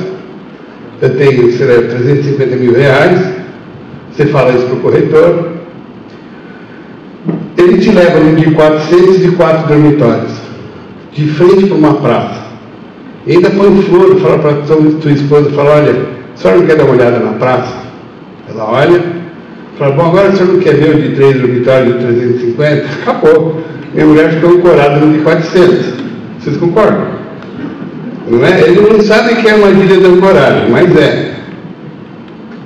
eu tenho, sei lá, 350 mil reais. Você fala isso para o corretor. Ele te leva num de 404 dormitórios, de frente para uma praça. E ainda põe flor, fala para tua esposa, fala, olha, a senhora não quer dar uma olhada na praça? Ela olha, fala, bom, agora a senhora não quer ver o de 3 dormitórios de 350? Acabou. Minha mulher ficou ancorada no de 400. Vocês concordam? Não é? Ele não sabe que é armadilha da ancoragem, mas é.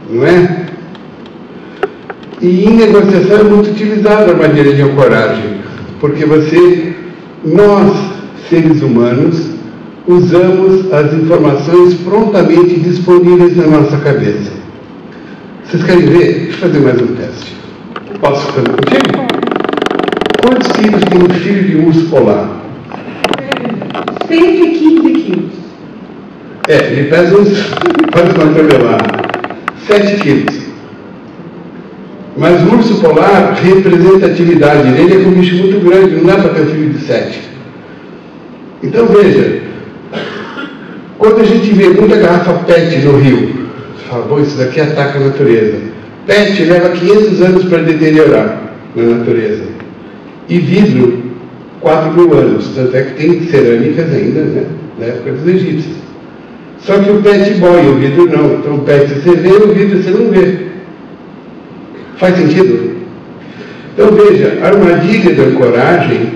Não é? E em negociação é muito utilizada a armadilha de ancoragem, porque nós, seres humanos, usamos as informações prontamente disponíveis na nossa cabeça. Vocês querem ver? Deixa eu fazer mais um teste. Posso fazer contigo? Quantos quilos tem um filho de urso polar? 115 quilos. Ele pesa uns, pode não tonelada, 7 quilos. Mas o urso polar representa atividade. Ele é um bicho muito grande, não dá para ter um filho de 7. Então veja, quando a gente vê muita garrafa PET no rio, você fala, bom, isso daqui ataca a natureza. PET leva 500 anos para deteriorar na natureza. E vidro, 4.000 anos. Tanto é que tem cerâmicas ainda, né, na época dos egípcios. Só que o PET boia, o vidro não. Então o PET você vê, o vidro você não vê. Faz sentido? Então veja, a armadilha da ancoragem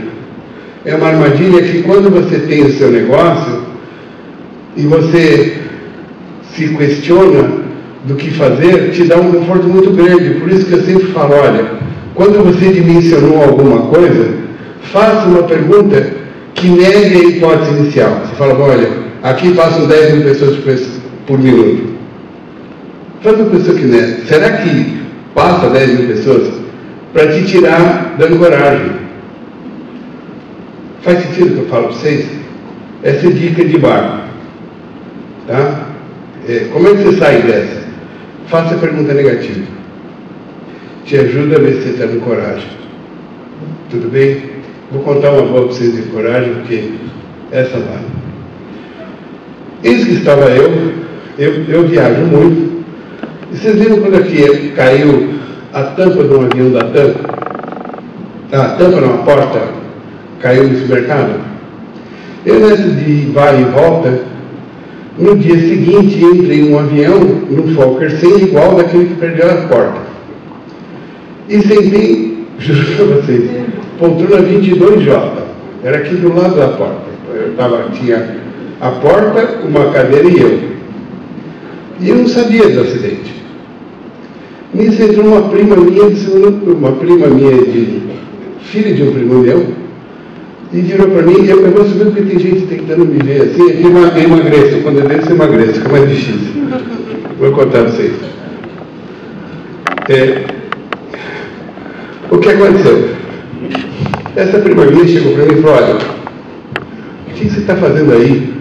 é uma armadilha que quando você tem o seu negócio e você se questiona do que fazer, te dá um conforto muito grande. Por isso que eu sempre falo, olha, quando você dimensionou alguma coisa, faça uma pergunta que negue a hipótese inicial. Você fala, olha, aqui passam 10 mil pessoas por minuto. Faz uma pessoa que nega. Será que passa 10 mil pessoas? Para te tirar da ancoragem. Faz sentido o que eu falo para vocês? Essa é dica de barco. Tá? Como é que você sai dessa? Faça a pergunta negativa. Te ajuda a ver se você está no coragem. Tudo bem? Vou contar uma boa para vocês de coragem, porque essa vale. Eis que estava eu viajo muito. E vocês viram quando aqui caiu a tampa de um avião da tampa? A tampa numa porta caiu no supermercado? Eu, nessa de vai e volta, no dia seguinte entrei em um avião, num Fokker sem igual daquele que perdeu a porta. E sentei, juro para vocês, poltrona 22J. Era aqui do lado da porta. Tinha a porta, uma cadeira e eu. E eu não sabia do acidente. Nisso entrou uma prima minha, filha de um primo meu, e virou para mim, eu vou saber porque tem gente tentando me ver assim, eu emagreço, quando eu desço eu emagreço, fica mais difícil. Vou contar para vocês. O que aconteceu? Essa prima minha chegou para mim e falou, olha, o que você está fazendo aí?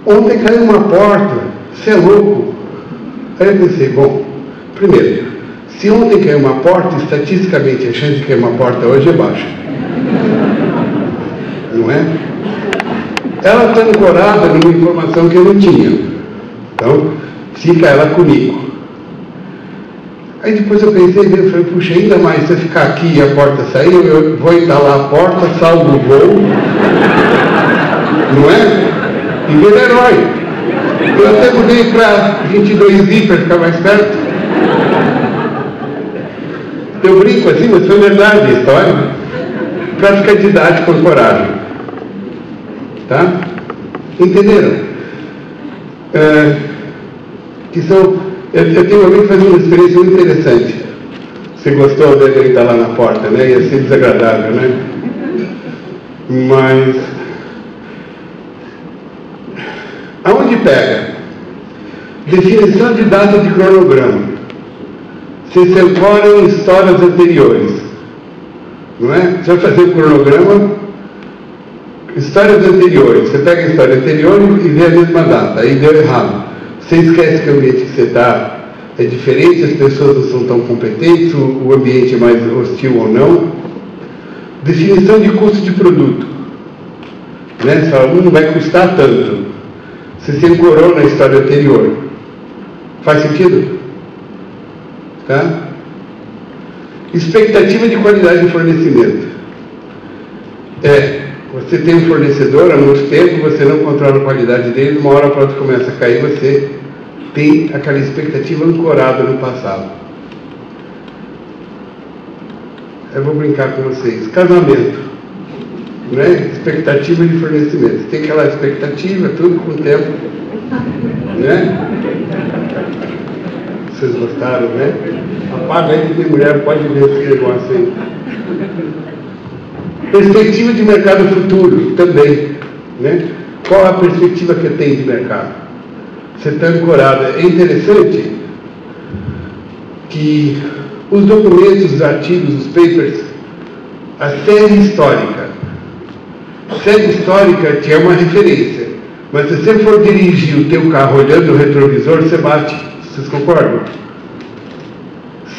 Ontem caiu uma porta, você é louco. Aí eu pensei, bom, primeiro, se ontem caiu uma porta, estatisticamente a chance de cair uma porta hoje é baixa. Não é? Ela está ancorada numa informação que eu não tinha. Então, fica ela comigo. Aí depois eu pensei, eu falei, puxa, ainda mais, se eu ficar aqui e a porta sair, eu vou entalar a porta, salvo o voo. Não é? E vira herói. Eu até mudei para 22i para ficar mais perto. Eu brinco assim, mas foi verdade a história. Para ficar didático com coragem. Tá? Entenderam? Eu tenho um amigo que faz uma experiência muito interessante. Você gostou dele estar lá na porta, né? Ia ser desagradável, né? Mas aonde pega? Definição de data de cronograma. Você se ancora em histórias anteriores. Não é? Você vai fazer o cronograma, histórias anteriores. Você pega a história anterior e vê a mesma data. Aí deu errado. Você esquece que o ambiente que você está é diferente, as pessoas não são tão competentes, o ambiente é mais hostil ou não. Definição de custo de produto. Né? Você fala, não vai custar tanto. Você se ancorou na história anterior. Faz sentido? Tá? Expectativa de qualidade de fornecimento. Você tem um fornecedor há muito tempo, você não controla a qualidade dele, uma hora para outra começa a cair, você tem aquela expectativa ancorada no passado. Eu vou brincar com vocês. Casamento. Né? Expectativa de fornecimento. Tem aquela expectativa, tudo com o tempo. Né? Vocês gostaram, né? Apaga aí que tem mulher, pode ver esse negócio aí. Perspectiva de mercado futuro, também. Né? Qual a perspectiva que tem de mercado? Você está ancorado. É interessante que os documentos, os artigos, os papers, a série histórica. A série histórica tinha uma referência, mas se você for dirigir o teu carro olhando o retrovisor, você bate. Vocês concordam?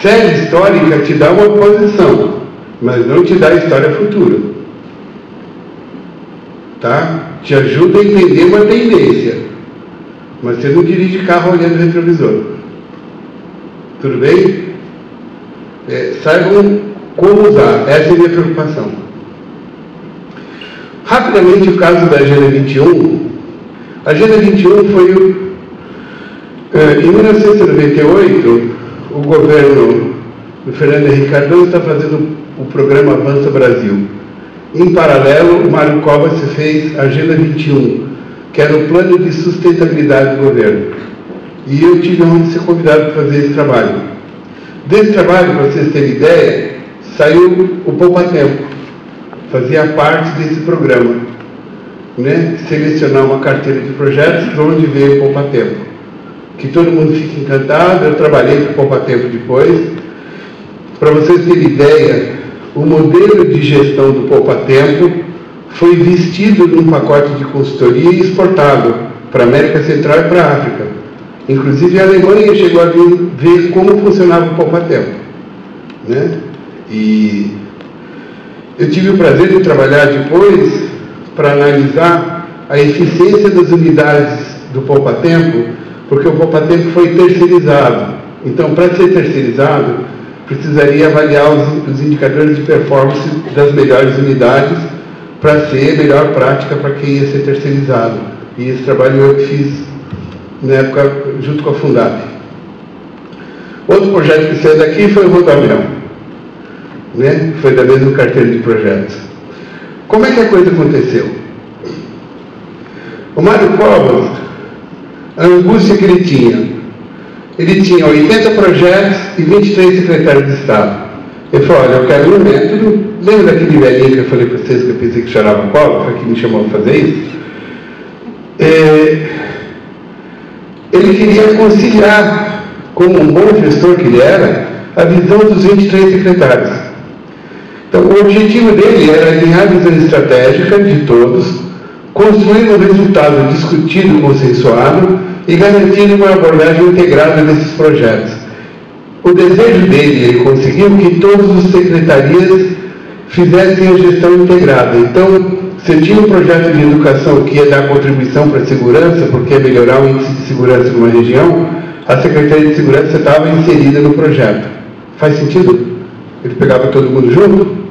Série histórica te dá uma posição, mas não te dá a história futura. Tá? Te ajuda a entender uma tendência, mas você não dirige carro olhando o retrovisor. Tudo bem? Saibam como usar. Essa é a minha preocupação. Rapidamente, o caso da Agenda 21. A Agenda 21 foi em 1998, o governo do Fernando Henrique Cardoso está fazendo o programa Avança Brasil. Em paralelo, o Mário Covas fez a Agenda 21, que era o plano de sustentabilidade do governo. E eu tive a honra de ser convidado para fazer esse trabalho. Desse trabalho, para vocês terem ideia, saiu o Poupa Tempo. Fazia parte desse programa. Né? Selecionar uma carteira de projetos onde veio o Poupa Tempo. Que todo mundo fique encantado. Eu trabalhei com o Poupa Tempo depois. Para vocês terem ideia, o modelo de gestão do Poupa Tempo foi vestido num pacote de consultoria e exportado para a América Central e para a África. Inclusive a Alemanha chegou a ver como funcionava o Poupa Tempo. Né? E eu tive o prazer de trabalhar depois para analisar a eficiência das unidades do Poupa Tempo, porque o Poupa Tempo foi terceirizado. Então, para ser terceirizado, precisaria avaliar os indicadores de performance das melhores unidades para ser melhor prática para quem ia ser terceirizado. E esse trabalho eu fiz na época junto com a Fundap. Outro projeto que saiu daqui foi o Rodoanel, né? Foi da mesma carteira de projetos. Como é que a coisa aconteceu? O Mário Covas, a angústia que ele tinha 80 projetos e 23 secretários de Estado. Ele falou, olha, eu quero um método. Lembra daquele velhinho que eu falei para vocês que eu pensei que chorava cola? Foi que me chamou para fazer isso? Ele queria conciliar, como um bom gestor que ele era, a visão dos 23 secretários. Então, o objetivo dele era alinhar a visão estratégica de todos, construir um resultado discutido e consensuado e garantir uma abordagem integrada desses projetos. O desejo dele, ele conseguiu que todas as secretarias fizessem a gestão integrada. Então, se tinha um projeto de educação que ia dar contribuição para a segurança, porque ia melhorar o índice de segurança numa região, a Secretaria de Segurança estava inserida no projeto. Faz sentido? Ele pegava todo mundo junto?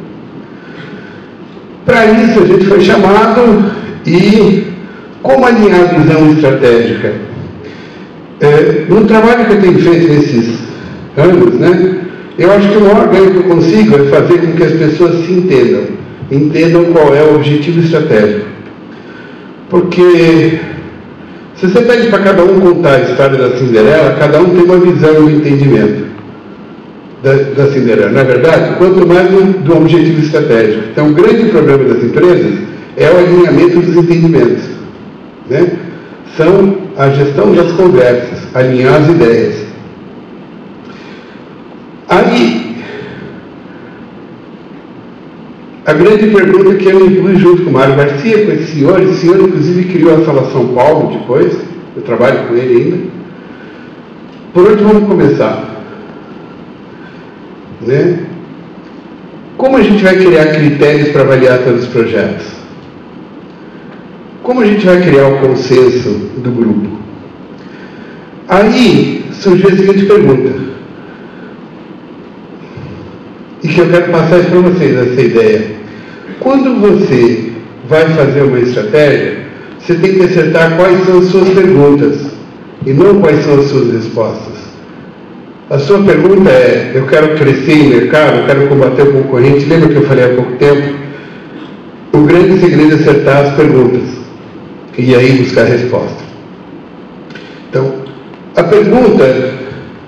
Para isso, a gente foi chamado e como alinhar a visão estratégica? No trabalho que eu tenho feito nesses anos, né, eu acho que o maior ganho que eu consigo é fazer com que as pessoas se entendam qual é o objetivo estratégico. Porque se você pede para cada um contar a história da Cinderela, cada um tem uma visão e um entendimento da Cinderela, não é verdade? Quanto mais do objetivo estratégico. Então, o grande problema das empresas é o alinhamento dos entendimentos, né? São a gestão das conversas, alinhar as ideias. Aí, a grande pergunta que eu me pus junto com o Mário Garcia, com esse senhor inclusive criou a Sala São Paulo depois, eu trabalho com ele ainda. Por onde vamos começar? Né? Como a gente vai criar critérios para avaliar todos os projetos? Como a gente vai criar o consenso do grupo? Aí surgiu a seguinte pergunta, e que eu quero passar para vocês essa ideia. Quando você vai fazer uma estratégia, você tem que acertar quais são as suas perguntas e não quais são as suas respostas. A sua pergunta é: eu quero crescer em mercado, eu quero combater o concorrente. Lembra que eu falei há pouco tempo? O grande segredo é acertar as perguntas e aí buscar a resposta. Então, a pergunta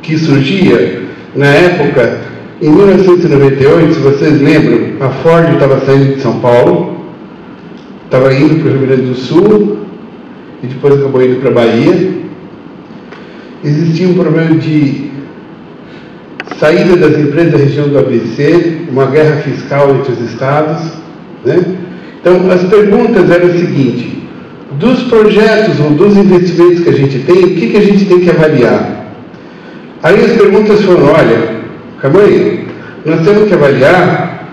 que surgia na época, em 1998, se vocês lembram, a Ford estava saindo de São Paulo, estava indo para o Rio Grande do Sul e depois acabou indo para a Bahia. Existia um problema de saída das empresas da região do ABC, uma guerra fiscal entre os estados, né? Então, as perguntas eram o seguinte: dos projetos ou dos investimentos que a gente tem, o que a gente tem que avaliar? Aí as perguntas foram: olha, calma aí, nós temos que avaliar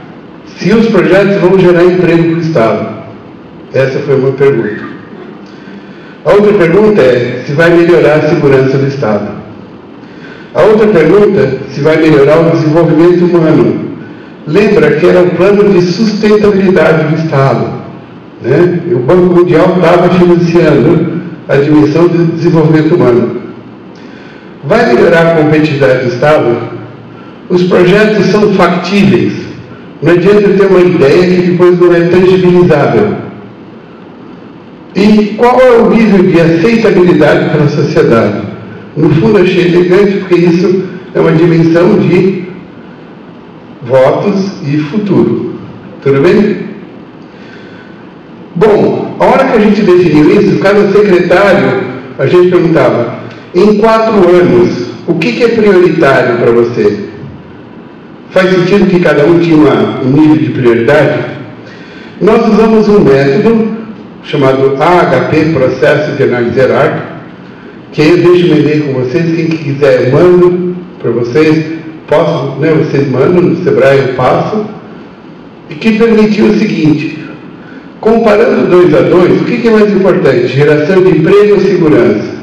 se os projetos vão gerar emprego para o Estado. Essa foi uma pergunta. A outra pergunta é se vai melhorar a segurança do Estado. A outra pergunta, se vai melhorar o desenvolvimento humano. Lembra que era o plano de sustentabilidade do Estado, né? E o Banco Mundial estava financiando a dimensão do desenvolvimento humano. Vai melhorar a competitividade do Estado? Os projetos são factíveis. Não adianta ter uma ideia que depois não é tangibilizável. E qual é o nível de aceitabilidade pela sociedade? No fundo, achei elegante, porque isso é uma dimensão de votos e futuro. Tudo bem? Bom, a hora que a gente definiu isso, cada secretário, a gente perguntava: em 4 anos, o que é prioritário para você? Faz sentido que cada um tinha um nível de prioridade? Nós usamos um método chamado AHP, Processo de Análise Hierárquica, que eu deixo o e-mail com vocês. Quem quiser, eu mando para vocês. Posso, né? Vocês mandam, no Sebrae eu passo. E que permitiu o seguinte: comparando 2 a 2, o que é mais importante? Geração de emprego ou segurança?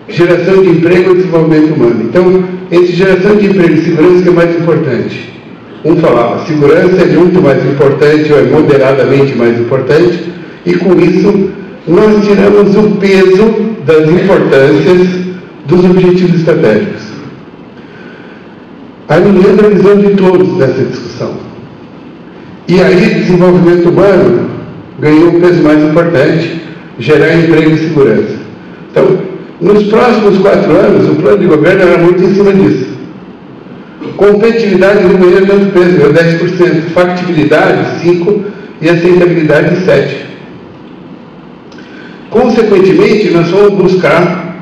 Geração de emprego ou desenvolvimento humano? Então, entre geração de emprego e segurança, o que é mais importante? Um falava: segurança é muito mais importante, ou é moderadamente mais importante, e com isso nós tiramos o peso das importâncias dos objetivos estratégicos. Alinhando a visão de todos nessa discussão. E aí, desenvolvimento humano ganhou um peso mais importante, gerar emprego e segurança. Então, nos próximos 4 anos, o plano de governo era muito em cima disso. Competitividade não ganhou tanto peso, ganhou 10%, factibilidade 5% e aceitabilidade 7%. Consequentemente, nós vamos buscar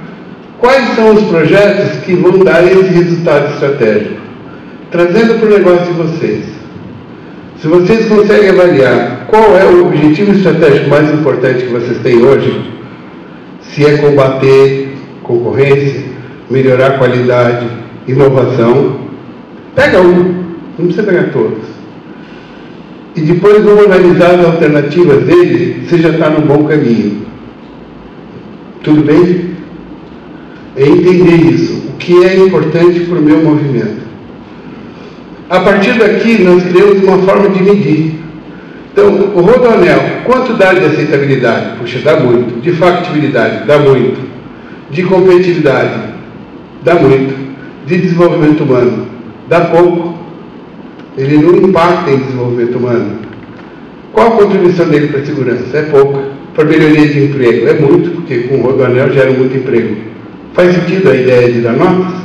quais são os projetos que vão dar esse resultado estratégico, trazendo para o negócio de vocês. Se vocês conseguem avaliar qual é o objetivo estratégico mais importante que vocês têm hoje, se é combater concorrência, melhorar a qualidade, inovação, pega um, não precisa pegar todos. E depois vamos analisar as alternativas dele, você já está no bom caminho. Tudo bem? É entender isso, o que é importante para o meu movimento. A partir daqui, nós criamos uma forma de medir. Então, o Rodoanel, quanto dá de aceitabilidade? Puxa, dá muito. De factibilidade, dá muito. De competitividade, dá muito. De desenvolvimento humano, dá pouco. Ele não impacta em desenvolvimento humano. Qual a contribuição dele para a segurança? É pouca. Para melhoria de emprego? É muito, porque com o Rodoanel gera muito emprego. Faz sentido a ideia de dar notas?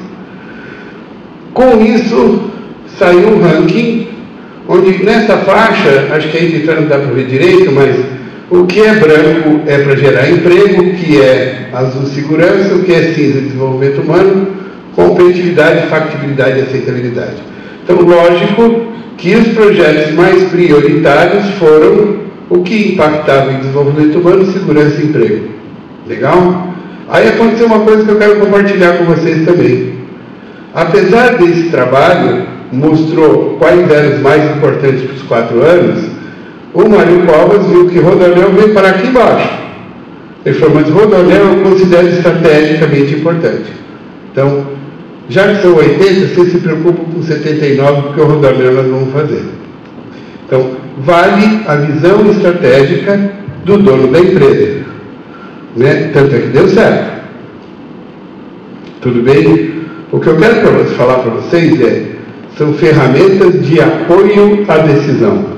Com isso, saiu um ranking onde nessa faixa, acho que aí não dá para ver direito, mas o que é branco é para gerar emprego, o que é azul segurança, o que é cinza desenvolvimento humano, competitividade, factibilidade e aceitabilidade. Então, lógico que os projetos mais prioritários foram o que impactava em desenvolvimento humano, segurança e emprego. Legal? Aí aconteceu uma coisa que eu quero compartilhar com vocês também. Apesar desse trabalho, mostrou quais eram os mais importantes para os 4 anos, o Mário Covas viu que Rodoanel veio parar aqui embaixo. Ele falou, mas Rodoanel eu considero estrategicamente importante. Então, já que são 80, vocês se preocupam com 79, porque o Rodoanel nós vamos fazer. Então, vale a visão estratégica do dono da empresa. Né? Tanto é que deu certo. Tudo bem? O que eu quero falar para vocês são ferramentas de apoio à decisão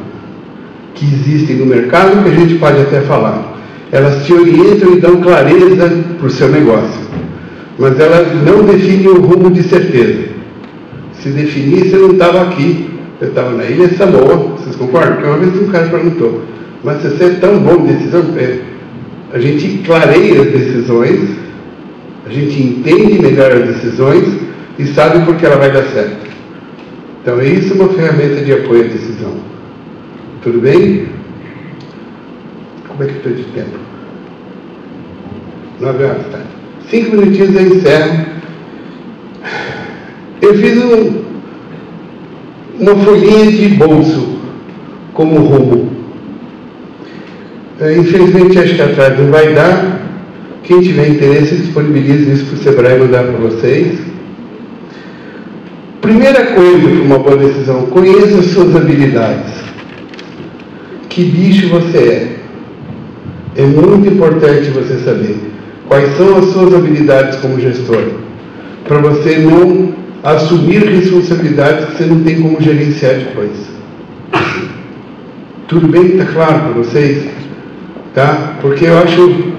que existem no mercado, que a gente pode até falar. Elas te orientam e dão clareza para o seu negócio, mas elas não definem o rumo de certeza. Se definisse, eu não estava aqui, eu estava na Ilha Samoa, vocês concordam? Porque uma vez um cara perguntou, mas se você é tão bom em decisão, a gente clareia as decisões, a gente entende melhor as decisões e sabe por que ela vai dar certo. Então, isso é uma ferramenta de apoio à decisão. Tudo bem? Como é que estou de tempo? 9 horas, tá? 5 minutinhos eu encerro. Eu fiz uma folhinha de bolso como rumo. Infelizmente, acho que atrás não vai dar. Quem tiver interesse, disponibilize isso para o Sebrae mandar para vocês. Primeira coisa para uma boa decisão, conheça as suas habilidades. Que bicho você é? É muito importante você saber quais são as suas habilidades como gestor, para você não assumir responsabilidades que você não tem como gerenciar depois. Tudo bem? Está claro para vocês? Tá? Porque eu acho...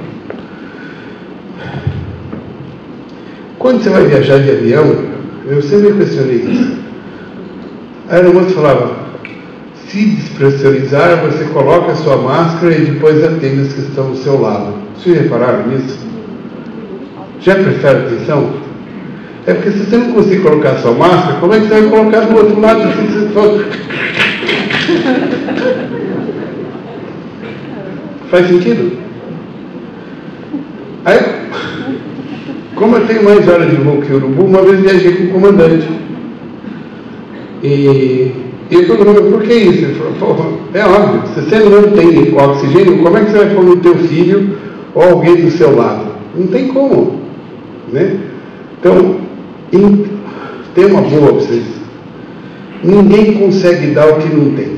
Quando você vai viajar de avião, eu sempre questionei isso. A aeromoça falava, se despressurizar, você coloca a sua máscara e depois atende as que estão do seu lado. Vocês repararam nisso? Já prestaram atenção? É porque se você não conseguir colocar a sua máscara, como é que você vai colocar do outro lado? Assim, você só... Faz sentido? Aí, como eu tenho mais horas de voo que o Urubu, uma vez viajei com o comandante. E ele perguntou, por que isso? Ele falou, é óbvio, se você não tem oxigênio, como é que você vai pôr no teu filho ou alguém do seu lado? Não tem como, né? Então, tem uma boa para vocês. Ninguém consegue dar o que não tem.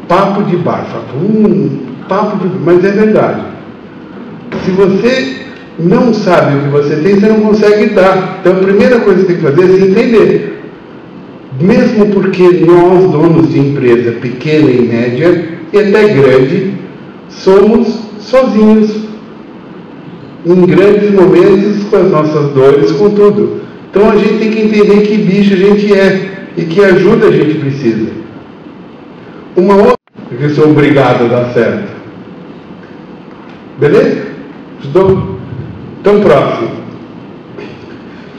Papo de bar, mas é verdade. Se você não sabe o que você tem, você não consegue dar. Então, a primeira coisa que você tem que fazer é se entender. Mesmo porque nós, donos de empresa pequena e média, e até grande, somos sozinhos, em grandes momentos, com as nossas dores, com tudo. Então, a gente tem que entender que bicho a gente é e que ajuda a gente precisa. Uma outra que eu sou obrigado a dar certo. Beleza? Estou? Então, próximo.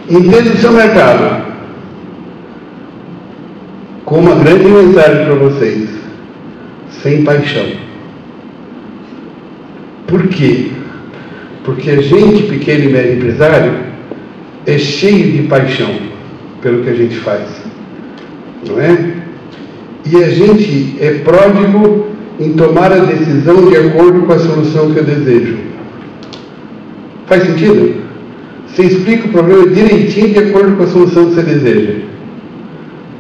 Entenda o seu mercado. Com uma grande mensagem para vocês. Sem paixão. Por quê? Porque a gente, pequeno e médio empresário, é cheio de paixão pelo que a gente faz. Não é? E a gente é pródigo em tomar a decisão de acordo com a solução que eu desejo. Faz sentido? Você explica o problema direitinho de acordo com a solução que você deseja.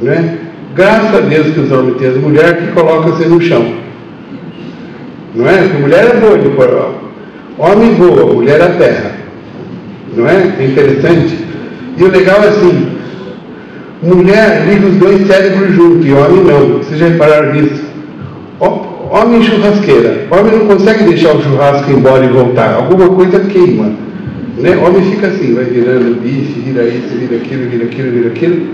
Não é? Graças a Deus que os homens têm as mulheres que colocam você no chão. Não é? Porque a mulher é boa de pôr. Homem voa, mulher a terra. Não é? É interessante. E o legal é assim, mulher liga os dois cérebros juntos, e homem não. Vocês já repararam nisso? Homem churrasqueira. Homem não consegue deixar o churrasco ir embora e voltar. Alguma coisa queima. Né? Homem fica assim, vai virando bife, vira isso, vira aquilo, vira aquilo, vira aquilo.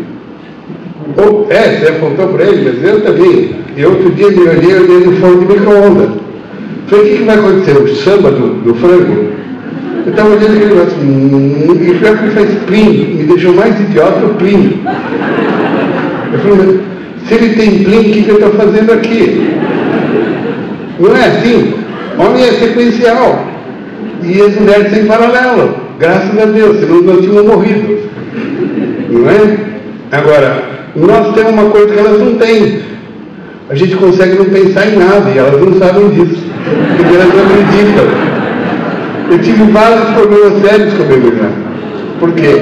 Você apontou para ele, mas eu também. E outro dia me olhei no forno de micro-ondas. Falei, o que vai acontecer? O samba do frango? Eu estava olhando aquele negócio, e pior que ele faz plim, me deixou mais idiota o plim. Eu falei, mas se ele tem plim, o que eu estou fazendo aqui? Não é assim? Homem é sequencial. E as mulheres têm paralelo. Graças a Deus, senão nós tínhamos morrido. Não é? Agora, nós temos uma coisa que elas não têm. A gente consegue não pensar em nada, e elas não sabem disso. Porque elas não acreditam. Eu tive vários problemas sérios com a minha mulher. Por quê?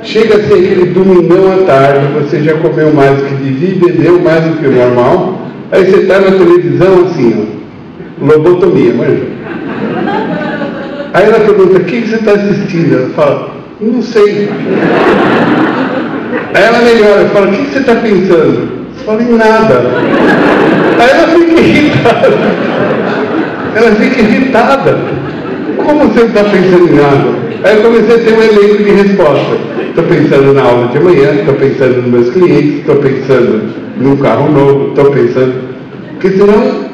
Chega a ser aquele domingão à tarde, você já comeu mais do que devia, bebeu mais do que o normal, aí você está na televisão assim, ó, lobotomia, manja. Aí ela pergunta, o que você está assistindo? Ela fala, não sei. Aí ela melhora, fala, o que você está pensando? Você fala, em nada. Aí ela fica irritada. Ela fica irritada. Como você não está pensando em nada? Aí eu comecei a ter um elenco de resposta. Estou pensando na aula de amanhã, estou pensando nos meus clientes, estou pensando num carro novo, estou pensando... Porque senão,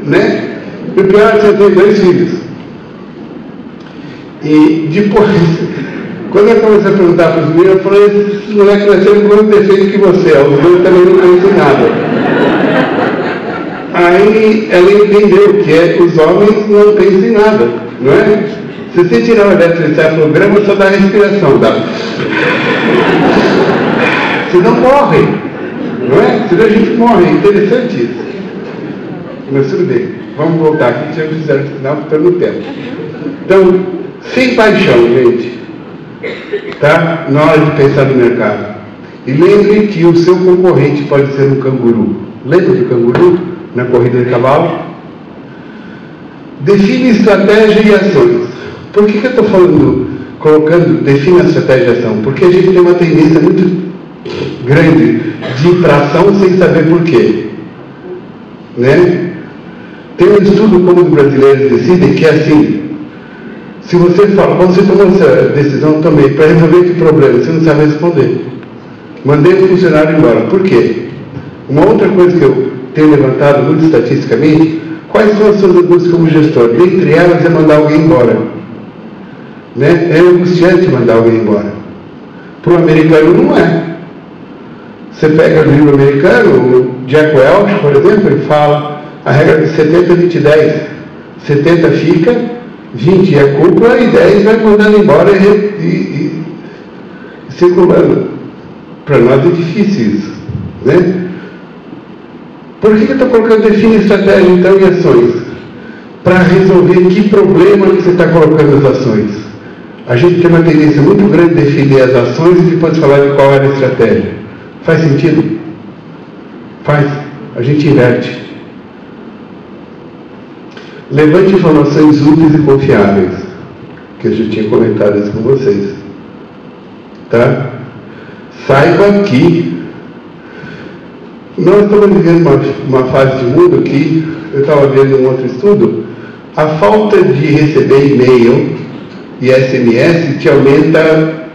né? O pior é você ter 2 filhos. E depois, quando eu comecei a perguntar para os meninos, eu falei, esses moleques nasceram com o mesmo defeito que você, os dois também não pensam em nada. Aí ela entendeu que os homens não pensam em nada, não é? Se você tirar o eletroencefalograma, só dá respiração, dá. Senão morre, não é? Senão a gente morre, é interessante isso. Mas tudo bem, vamos voltar aqui, já fizeram o final, estou no tempo. Então, sem paixão, gente, tá? Na hora de pensar no mercado. E lembre que o seu concorrente pode ser um canguru. Lembra do canguru na corrida de cavalo? Define estratégia e ações. Por que eu estou falando, define a estratégia e ação? Porque a gente tem uma tendência muito grande de ir para ação sem saber por quê. Né? Tem um estudo como os brasileiros decidem que é assim. Se você fala, quando você tomou essa decisão, tomei, para resolver esse problema, você não sabe responder. Mandei um funcionário embora. Por quê? Uma outra coisa que eu tenho levantado muito estatisticamente, quais são as suas angústias como gestor? Dentre elas é mandar alguém embora. Né? É angustiante mandar alguém embora. Para o americano não é. Você pega o livro americano, o Jack Welch, por exemplo, ele fala a regra de 70, 20, 10. 70 fica, 20 é culpa e 10 vai mandando embora e circulando. Para nós é difícil isso. Né? Por que eu estou colocando define estratégia então e ações? Para resolver que problema que você está colocando as ações. A gente tem uma tendência muito grande de definir as ações e depois falar de qual era a estratégia. Faz sentido? Faz. A gente inverte. Levante informações úteis e confiáveis, que eu já tinha comentado isso com vocês. Tá? Saiba que nós estamos vivendo uma fase de mundo que, eu estava vendo um outro estudo, a falta de receber e-mail e SMS te aumenta,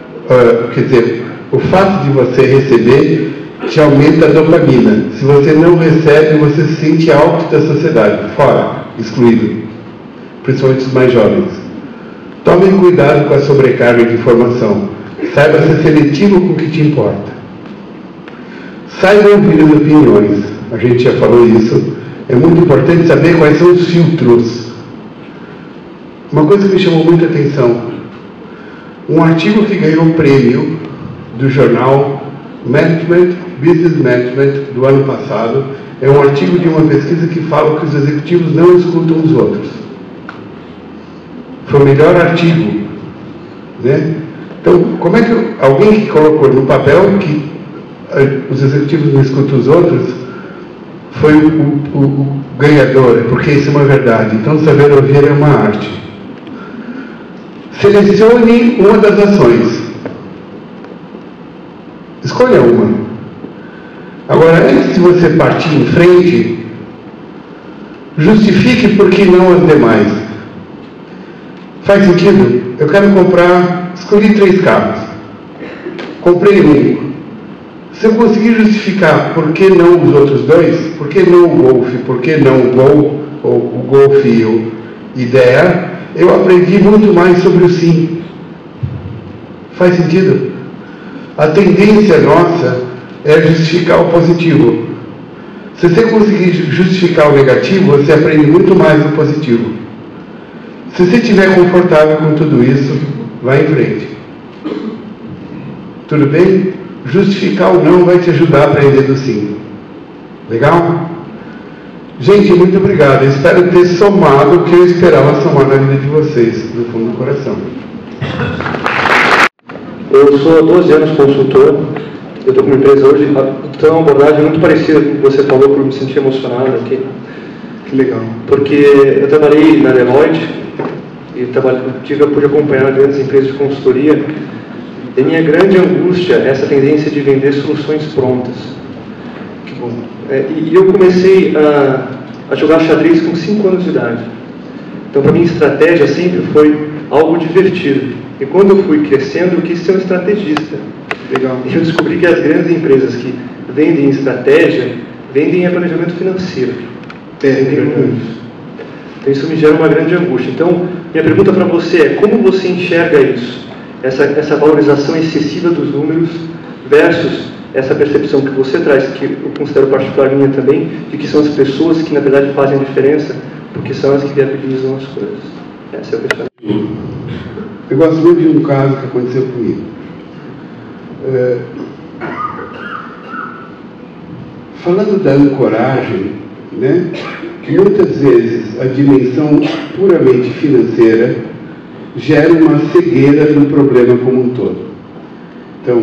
quer dizer, o fato de você receber te aumenta a dopamina. Se você não recebe, você se sente alto da sociedade, fora, excluído, principalmente os mais jovens. Tomem cuidado com a sobrecarga de informação. Saiba ser seletivo com o que te importa. Saiba ouvir as opiniões. A gente já falou isso. É muito importante saber quais são os filtros. Uma coisa que me chamou muita atenção. Um artigo que ganhou o prêmio do jornal Business Management do ano passado é um artigo de uma pesquisa que fala que os executivos não escutam os outros. Foi o melhor artigo. Né? Então, como é que alguém que colocou no papel que os executivos não escutam os outros foi o ganhador, porque isso é uma verdade. Então, saber ouvir é uma arte. Selecione uma das ações. Escolha uma. Agora, antes de você partir em frente, justifique por que não as demais. Faz sentido? Eu quero comprar, escolhi 3 carros. Comprei um. Se eu conseguir justificar por que não os outros dois, por que não o Golf, por que não o Gol, ou o Golf e o Ideia, eu aprendi muito mais sobre o sim. Faz sentido? A tendência nossa é justificar o positivo. Se você conseguir justificar o negativo, você aprende muito mais do positivo. Se você estiver confortável com tudo isso, vai em frente. Tudo bem? Justificar o não vai te ajudar a aprender do sim. Legal? Gente, muito obrigado. Eu espero ter somado o que eu esperava somar na vida de vocês, do fundo do coração. Eu sou há 12 anos consultor. Eu estou com uma empresa hoje, então uma abordagem muito parecida com o que você falou, por me sentir emocionado aqui. Que legal. Porque eu trabalhei na Deloitte e pude acompanhar grandes empresas de consultoria. E minha grande angústia é essa tendência de vender soluções prontas. Que bom. E eu comecei a jogar xadrez com 5 anos de idade. Então, para mim, estratégia sempre foi algo divertido. E quando eu fui crescendo, eu quis ser um estrategista. Legal. E eu descobri que as grandes empresas que vendem estratégia, vendem planejamento financeiro. Então, isso me gera uma grande angústia. Então, minha pergunta para você é, como você enxerga isso? Essa valorização excessiva dos números versus essa percepção que você traz, que eu considero particular minha também, de que são as pessoas que, na verdade, fazem a diferença, porque são as que viabilizam as coisas. Essa é a questão. Eu gosto muito de um caso que aconteceu comigo. Falando da ancoragem, né, que muitas vezes a dimensão puramente financeira gera uma cegueira do problema como um todo. Então,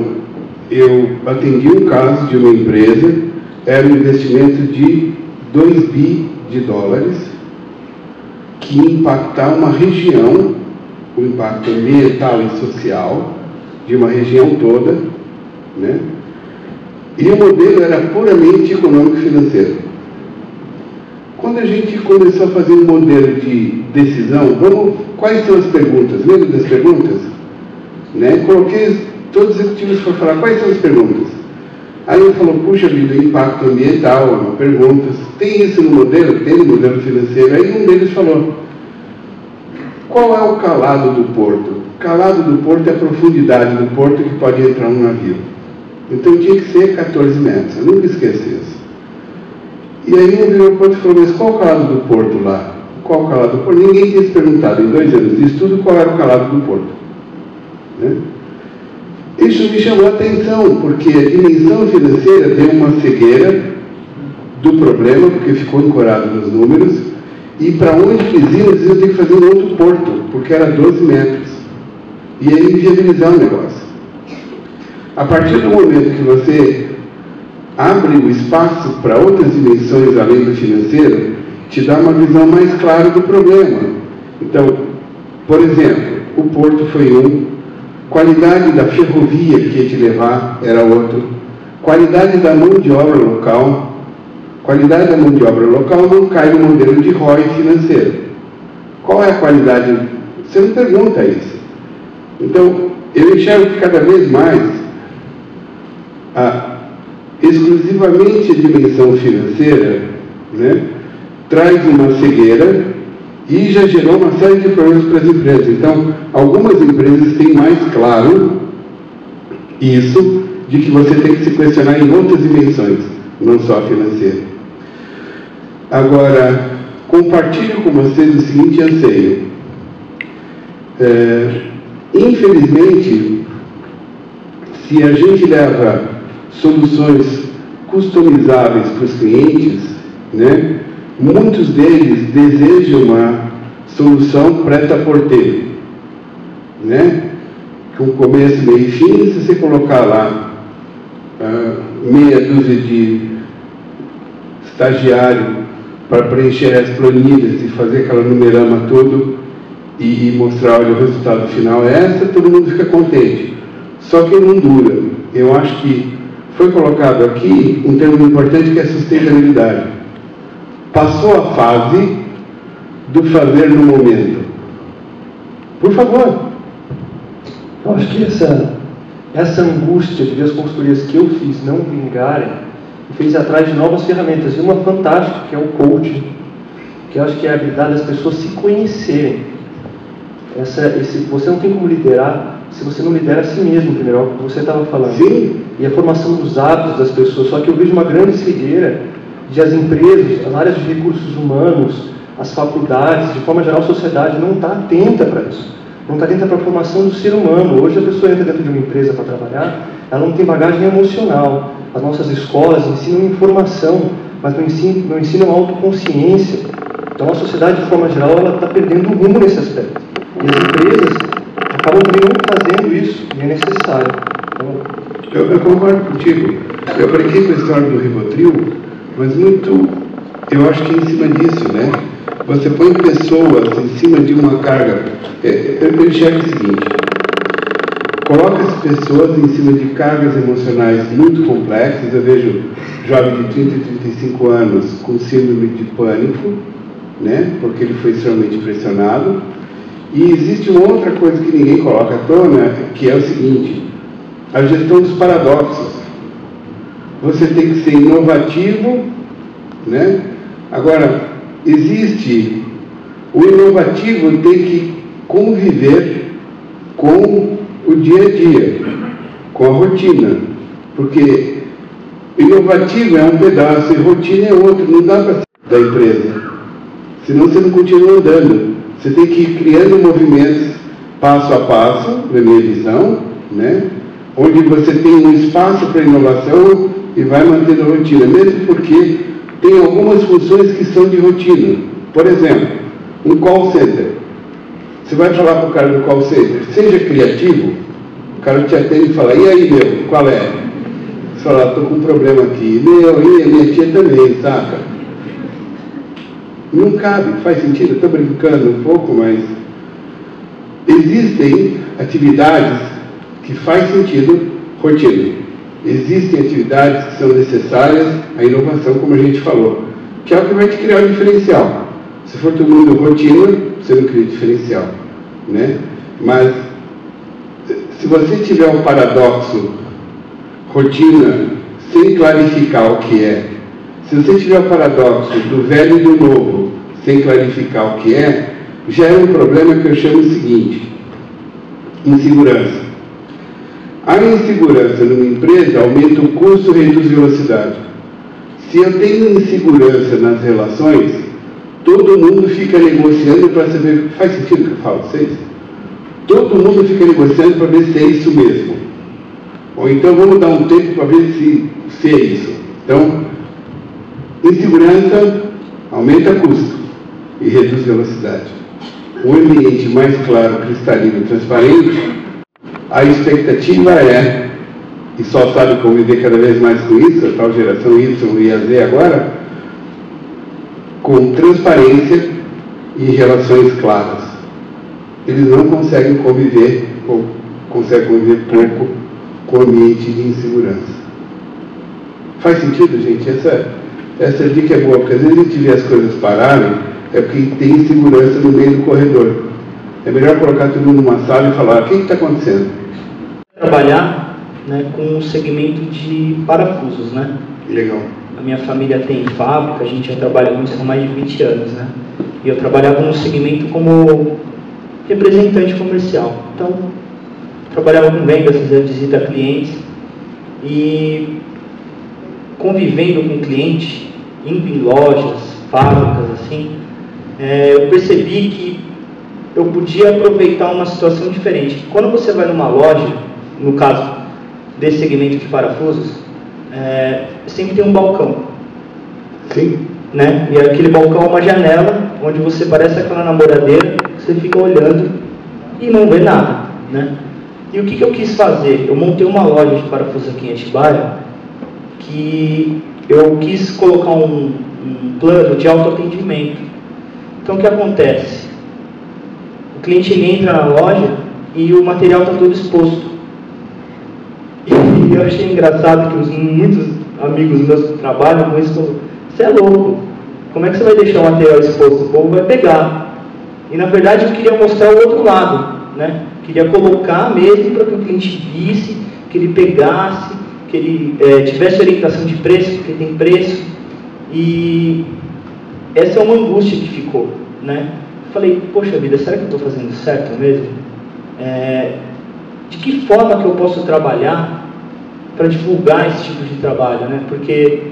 eu atendi um caso de uma empresa, era um investimento de 2 bi de dólares, que ia impactar uma região, o impacto ambiental e social de uma região toda, né? E o modelo era puramente econômico-financeiro. Quando a gente começou a fazer um modelo de decisão, quais são as perguntas? Lembra das perguntas? Né? Coloquei todos os executivos para falar quais são as perguntas. Aí ele falou, puxa vida, impacto ambiental é uma pergunta. Tem isso no modelo? Tem no modelo financeiro. Aí um deles falou, qual é o calado do porto? Calado do porto é a profundidade do porto que pode entrar um navio. Então tinha que ser 14 metros, eu nunca esqueço isso. E aí ele virou o porto e falou, mas qual o calado do porto lá? Qual o calado do porto? Ninguém tinha se perguntado em 2 anos de estudo qual era o calado do porto. Né? Isso me chamou a atenção, porque a dimensão financeira deu uma cegueira do problema, porque ficou ancorado nos números, e para onde eles iam ter que fazer um outro porto, porque era 12 metros. E aí inviabilizar o negócio. A partir do momento que você abre o espaço para outras dimensões além do financeiro, te dá uma visão mais clara do problema. Então, por exemplo, o porto foi um, qualidade da ferrovia que ia te levar era outro, qualidade da mão de obra local. Qualidade da mão de obra local não cai no modelo de ROI financeiro. Qual é a qualidade? Você não pergunta isso. Então, eu enxergo que cada vez mais exclusivamente a dimensão financeira, né, traz uma cegueira e já gerou uma série de problemas para as empresas. Então, algumas empresas têm mais claro isso, de que você tem que se questionar em outras dimensões, não só financeira. Agora, compartilho com vocês o seguinte anseio. Infelizmente, se a gente leva soluções customizáveis para os clientes, né, muitos deles desejam uma solução preta-porteiro, né, com começo, meio e fim. Se você colocar lá meia dúzia de estagiário para preencher as planilhas e fazer aquela numerama todo e mostrar, olha, o resultado final é essa, todo mundo fica contente. Só que não dura. Eu acho que foi colocado aqui um termo importante que é sustentabilidade. Passou a fase do fazer no momento. Por favor. Eu acho que essa angústia de ver as consultorias que eu fiz não vingarem, me fez ir atrás de novas ferramentas. E uma fantástica, que é o coaching, que eu acho que é a habilidade das pessoas se conhecerem. Você não tem como liderar se você não lidera a si mesmo, primeiro, é o que você estava falando. Sim. E a formação dos hábitos das pessoas. Só que eu vejo uma grande cegueira de as empresas, as áreas de recursos humanos, as faculdades, de forma geral a sociedade não está atenta para isso. Não está atenta para a formação do ser humano. Hoje a pessoa entra dentro de uma empresa para trabalhar, ela não tem bagagem emocional. As nossas escolas ensinam informação, mas não ensinam autoconsciência. Então a sociedade, de forma geral, ela está perdendo o rumo nesse aspecto. E as empresas acabam também não fazendo isso, e é necessário. Então, eu concordo contigo. Eu brinquei com a história do Rivotril, mas muito, eu acho que em cima disso, né? Você põe pessoas em cima de uma carga. Eu enxergo o seguinte: coloca as pessoas em cima de cargas emocionais muito complexas. Eu vejo jovem de 30 e 35 anos com síndrome de pânico, né? Porque ele foi extremamente pressionado. E existe uma outra coisa que ninguém coloca à tona, que é o seguinte: a gestão dos paradoxos. Você tem que ser inovativo, né? Agora, existe o inovativo, tem que conviver com o dia a dia, com a rotina, porque inovativo é um pedaço e rotina é outro, não dá para ser da empresa, senão você não continua andando. Você tem que ir criando movimentos passo a passo, na minha visão, né? Onde você tem um espaço para inovação e vai mantendo a rotina, mesmo porque tem algumas funções que são de rotina. Por exemplo, um call center. Você vai falar para o cara do call center, seja criativo, o cara te atende e fala: e aí, meu, qual é? Você fala: estou com um problema aqui. Meu, e a minha tia também, saca? Não cabe, faz sentido, estou brincando um pouco, mas existem atividades que faz sentido rotina. Existem atividades que são necessárias à inovação, como a gente falou, que é o que vai te criar o diferencial. Se for todo mundo rotina, você não cria diferencial, né? Mas se você tiver um paradoxo rotina sem clarificar o que é, se você tiver o paradoxo do velho e do novo sem clarificar o que é, gera um problema que eu chamo o seguinte: insegurança. A insegurança numa empresa aumenta o custo e reduz a velocidade. Se eu tenho insegurança nas relações, todo mundo fica negociando para saber. Faz sentido o que eu falo para vocês? Todo mundo fica negociando para ver se é isso mesmo. Ou então vamos dar um tempo para ver se é isso. Então, insegurança aumenta custo e reduz velocidade. Um ambiente mais claro, cristalino e transparente, a expectativa é, e só sabe conviver cada vez mais com isso, a tal geração Y e a Z agora, com transparência e relações claras. Eles não conseguem conviver, ou conseguem conviver pouco, com o ambiente de insegurança. Faz sentido, gente? Essa dica é boa, porque às vezes a gente vê as coisas pararem, é porque tem insegurança no meio do corredor. É melhor colocar todo mundo numa sala e falar: o que está acontecendo? Trabalhar, né, com o segmento de parafusos, né? Legal. A minha família tem fábrica, a gente já trabalha com isso há mais de 20 anos, né? E eu trabalhava no segmento como representante comercial. Então, trabalhava com vendas, fazia visita a clientes e convivendo com o cliente, indo em lojas, fábricas, assim, eu percebi que eu podia aproveitar uma situação diferente. Quando você vai numa loja, no caso desse segmento de parafusos, sempre tem um balcão. Sim. Né? E aquele balcão é uma janela, onde você parece aquela namoradeira, você fica olhando e não vê nada. Né? E o que eu quis fazer? Eu montei uma loja de parafusos aqui em Atibaia, que eu quis colocar um plano de autoatendimento. Então o que acontece? O cliente ele entra na loja e o material está todo exposto. E eu achei engraçado que muitos amigos meus que trabalham com isso falaram: você é louco, como é que você vai deixar o material exposto? O povo vai pegar. E na verdade eu queria mostrar o outro lado, né? Queria colocar mesmo para que o cliente visse que ele pegasse, que ele tivesse orientação de preço, porque tem preço, e essa é uma angústia que ficou, né? Falei, poxa vida, será que eu estou fazendo certo mesmo? De que forma que eu posso trabalhar para divulgar esse tipo de trabalho, né? Porque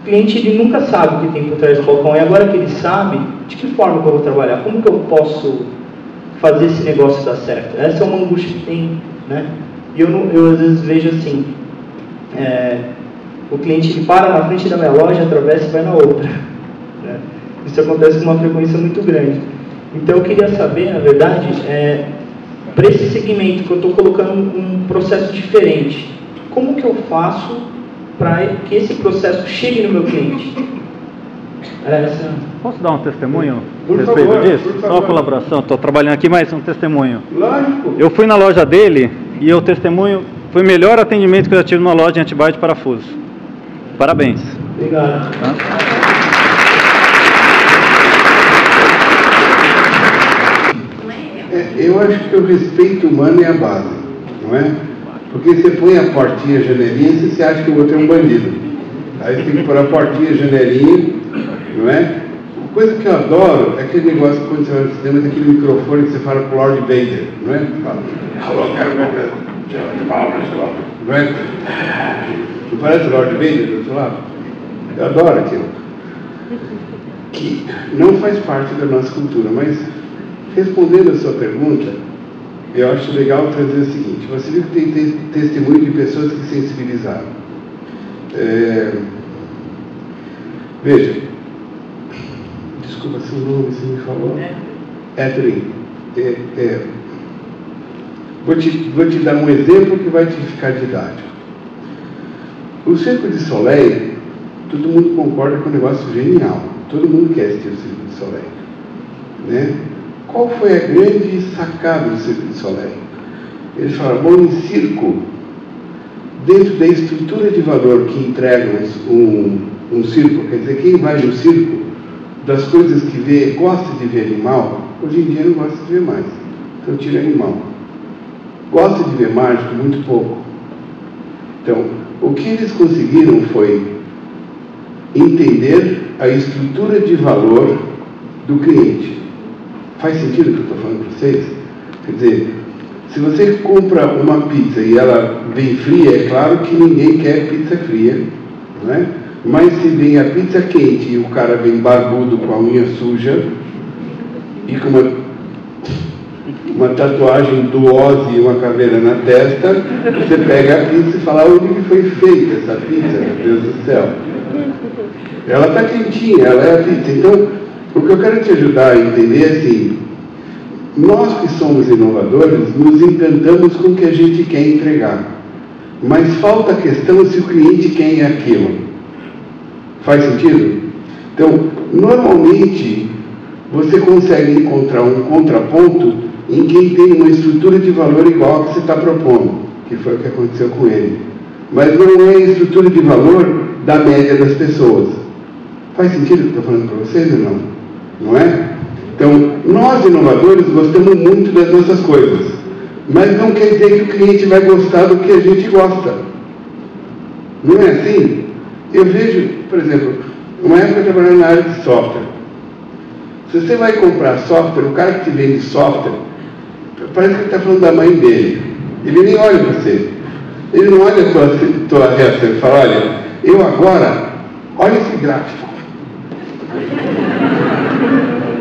o cliente ele nunca sabe o que tem por trás do balcão, e agora que ele sabe, de que forma que eu vou trabalhar? Como que eu posso fazer esse negócio dar certo? Essa é uma angústia que tem, né? E eu às vezes vejo assim, o cliente ele para na frente da minha loja, atravessa e vai na outra, né? Isso acontece com uma frequência muito grande. Então eu queria saber, na verdade, para esse segmento que eu estou colocando um processo diferente, como que eu faço para que esse processo chegue no meu cliente? Posso dar um testemunho Por a respeito favor, disso? por favor. Só uma colaboração, estou trabalhando aqui, mas um testemunho. Lógico. Eu fui na loja dele e o testemunho foi o melhor atendimento que eu já tive numa loja de antibaio de parafuso. Parabéns. Obrigado. Tá? Eu acho que o respeito humano é a base, não é? Porque você põe a portinha, a janelinha, você acha que o outro é um bandido. Aí você tem que pôr a portinha, a janelinha, não é? Coisa que eu adoro é aquele negócio que quando você vai no cinema, tem aquele microfone que você fala pro Lord Vader, não é? Fala, hello, não é? Não parece o Lord Vader do outro lado? Eu adoro aquilo. Que não faz parte da nossa cultura, mas respondendo a sua pergunta, eu acho legal trazer o seguinte: você viu que tem testemunho de pessoas que sensibilizaram. Veja, desculpa seu nome, você me falou? Edwin. Vou te dar um exemplo que vai te ficar didático. O Circo de Soleil, todo mundo concorda que é um negócio genial. Todo mundo quer assistir o Circo de Soleil, né? Qual foi a grande sacada do Circo de Soleil? Eles falaram, bom, em circo, dentro da estrutura de valor que entrega um circo, quer dizer, quem vai no circo, das coisas que vê, gosta de ver animal, hoje em dia não gosta de ver mais, então tira animal. Gosta de ver mágico, muito pouco. Então, o que eles conseguiram foi entender a estrutura de valor do cliente. Faz sentido o que eu estou falando para vocês? Quer dizer, se você compra uma pizza e ela vem fria, é claro que ninguém quer pizza fria, não é? Mas se vem a pizza quente e o cara vem barbudo com a unha suja e com uma tatuagem do Ozzy e uma caveira na testa, você pega a pizza e fala, onde que foi feita essa pizza, meu Deus do céu? Ela está quentinha, ela é a pizza. Então, o que eu quero te ajudar a entender é assim, nós que somos inovadores, nos encantamos com o que a gente quer entregar, mas falta a questão se o cliente quer aquilo. Faz sentido? Então, normalmente, você consegue encontrar um contraponto em quem tem uma estrutura de valor igual a que você está propondo, que foi o que aconteceu com ele. Mas não é a estrutura de valor da média das pessoas. Faz sentido o que eu estou falando para vocês ou não? Não é? Então, nós inovadores gostamos muito das nossas coisas, mas não quer dizer que o cliente vai gostar do que a gente gosta. Não é assim? Eu vejo, por exemplo, uma época eu trabalhando na área de software. Se você vai comprar software, o cara que te vende software, parece que ele está falando da mãe dele. Ele nem olha para você. Ele não olha para a tua reação e fala, olha, eu agora, olha esse gráfico.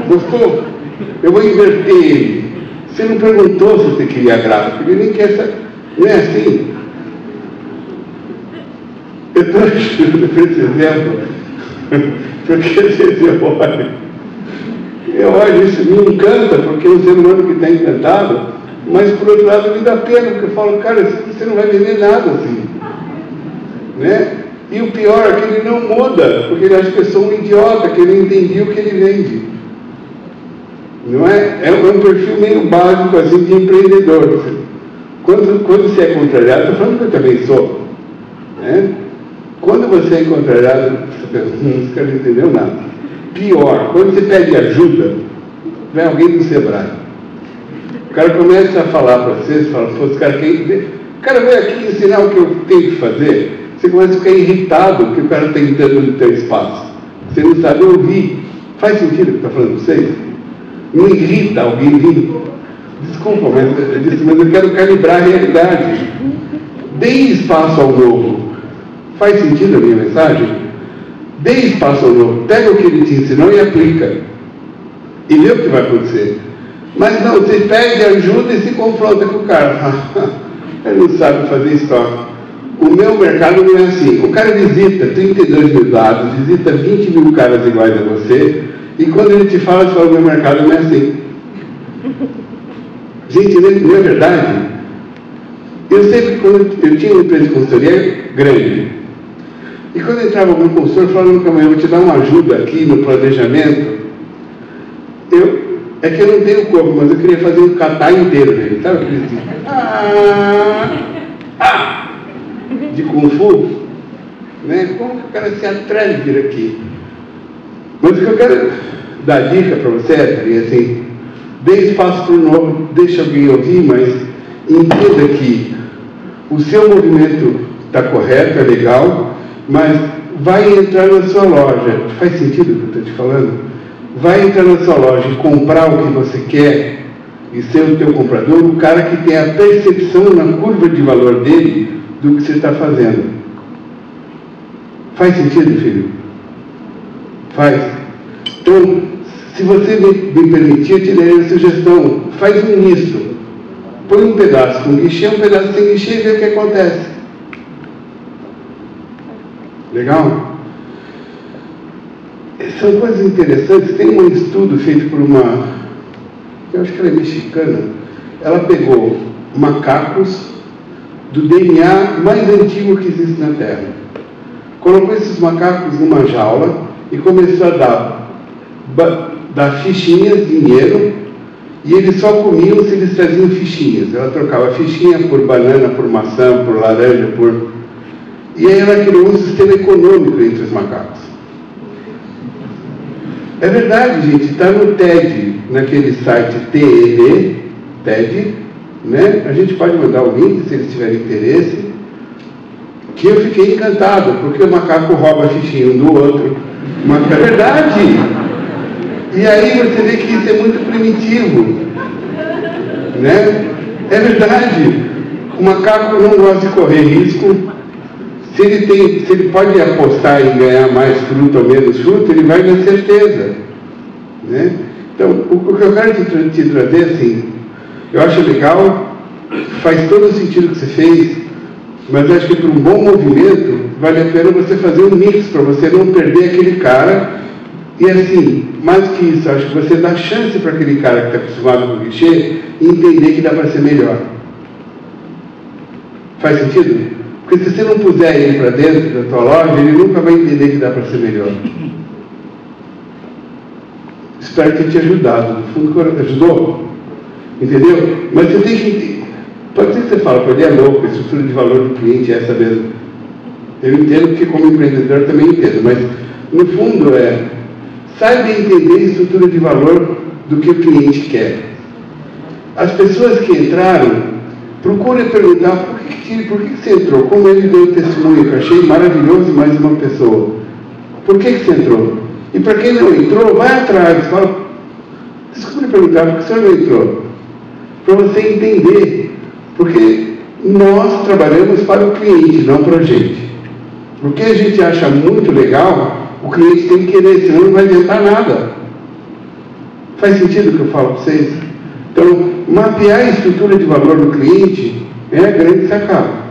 Gostou? Eu vou inverter ele. Você não perguntou se você queria gráfico, ele nem quer saber. Não é assim? Eu estou achando esse exemplo, porque às vezes eu olho isso, me encanta, porque é um ser humano que está encantado, mas por outro lado me dá pena, porque eu falo, cara, você não vai vender nada assim. Né? E o pior é que ele não muda, porque ele acha que eu sou um idiota, que ele não entendia o que ele vende. Não é? É um perfil meio básico assim, de empreendedor. Quando você é contrariado, estou falando que eu também sou. Né? Quando você é contrariado, você pensa, esse cara não entendeu nada. Pior, quando você pede ajuda, vem alguém do Sebrae. O cara começa a falar para você fala, pô, esse cara quer entender. O cara veio aqui ensinar o que eu tenho que fazer. Você começa a ficar irritado porque o cara está entrando no teu espaço. Você não sabe ouvir. Faz sentido o que está falando para vocês? Não irrita alguém vir. Desculpa, mas eu quero calibrar a realidade. Dê espaço ao novo. Faz sentido a minha mensagem? Dê espaço ao novo. Pega o que ele te ensinou e aplica. E vê o que vai acontecer. Mas não, você pede ajuda e se confronta com o cara. Ele não sabe fazer estoque. O meu mercado não é assim. O cara visita 32 mil dados, visita 20 mil caras iguais a você, e quando ele te fala, você fala, o meu mercado não é assim. Gente, não é verdade? Eu sempre, quando eu tinha uma empresa de consultoria grande, e quando entrava algum consultor, eu falava, nunca mais, eu vou te dar uma ajuda aqui no planejamento. É que eu não tenho corpo, mas eu queria fazer um catar inteiro dele, sabe? De Kung Fu, né? Como que o cara se atreve a vir aqui? Mas o que eu quero dar dica para você é assim, dê espaço para o novo, deixa alguém ouvir, mas entenda que o seu movimento está correto, é legal, mas vai entrar na sua loja. Faz sentido o que eu estou te falando? Vai entrar na sua loja e comprar o que você quer e ser o teu comprador, o cara que tem a percepção na curva de valor dele do que você está fazendo. Faz sentido, filho? Faz. Então, se você me permitir, eu te darei uma sugestão. Faz um misto. Põe um pedaço com guichê, um pedaço sem guichê e vê o que acontece. Legal? São coisas interessantes. Tem um estudo feito por uma, eu acho que ela é mexicana. Ela pegou macacos do DNA mais antigo que existe na Terra. Colocou esses macacos numa jaula e começou a dar fichinhas, dinheiro, e eles só comiam se eles traziam fichinhas. Ela trocava fichinha por banana, por maçã, por laranja, por... E aí ela criou um sistema econômico entre os macacos. É verdade, gente, está no TED, naquele site TED, né? A gente pode mandar o link se eles tiverem interesse, que eu fiquei encantado, porque o macaco rouba a fichinha um do outro. Mas é verdade! E aí você vê que isso é muito primitivo, né? É verdade. O macaco não gosta de correr risco. Se ele pode apostar em ganhar mais fruta ou menos fruta, ele vai na certeza, né? Então, o que eu quero te trazer, assim, eu acho legal, faz todo o sentido que você fez, mas acho que para um bom movimento, vale a pena você fazer um mix, para você não perder aquele cara. E assim, mais do que isso, acho que você dá chance para aquele cara que está acostumado com o guichê entender que dá para ser melhor. Faz sentido? Porque se você não puser ele para dentro da tua loja, ele nunca vai entender que dá para ser melhor. Espero ter te ajudado. No fundo, ajudou? Entendeu? Mas você tem que... Pode ser que você fala, ele é louco, a estrutura de valor do cliente é essa mesmo. Eu entendo, porque como empreendedor também entendo, mas no fundo saiba entender a estrutura de valor do que o cliente quer. As pessoas que entraram, procurem perguntar por que você entrou, como ele deu o testemunho, que eu achei maravilhoso, mais uma pessoa. Por que você entrou? E para quem não entrou, vai atrás, fala, desculpe perguntar, por que você não entrou? Para você entender, porque nós trabalhamos para o cliente, não para a gente. O que a gente acha muito legal, o cliente tem que querer, senão não vai adiantar nada. Faz sentido o que eu falo para vocês? Então, mapear a estrutura de valor do cliente é a grande sacada.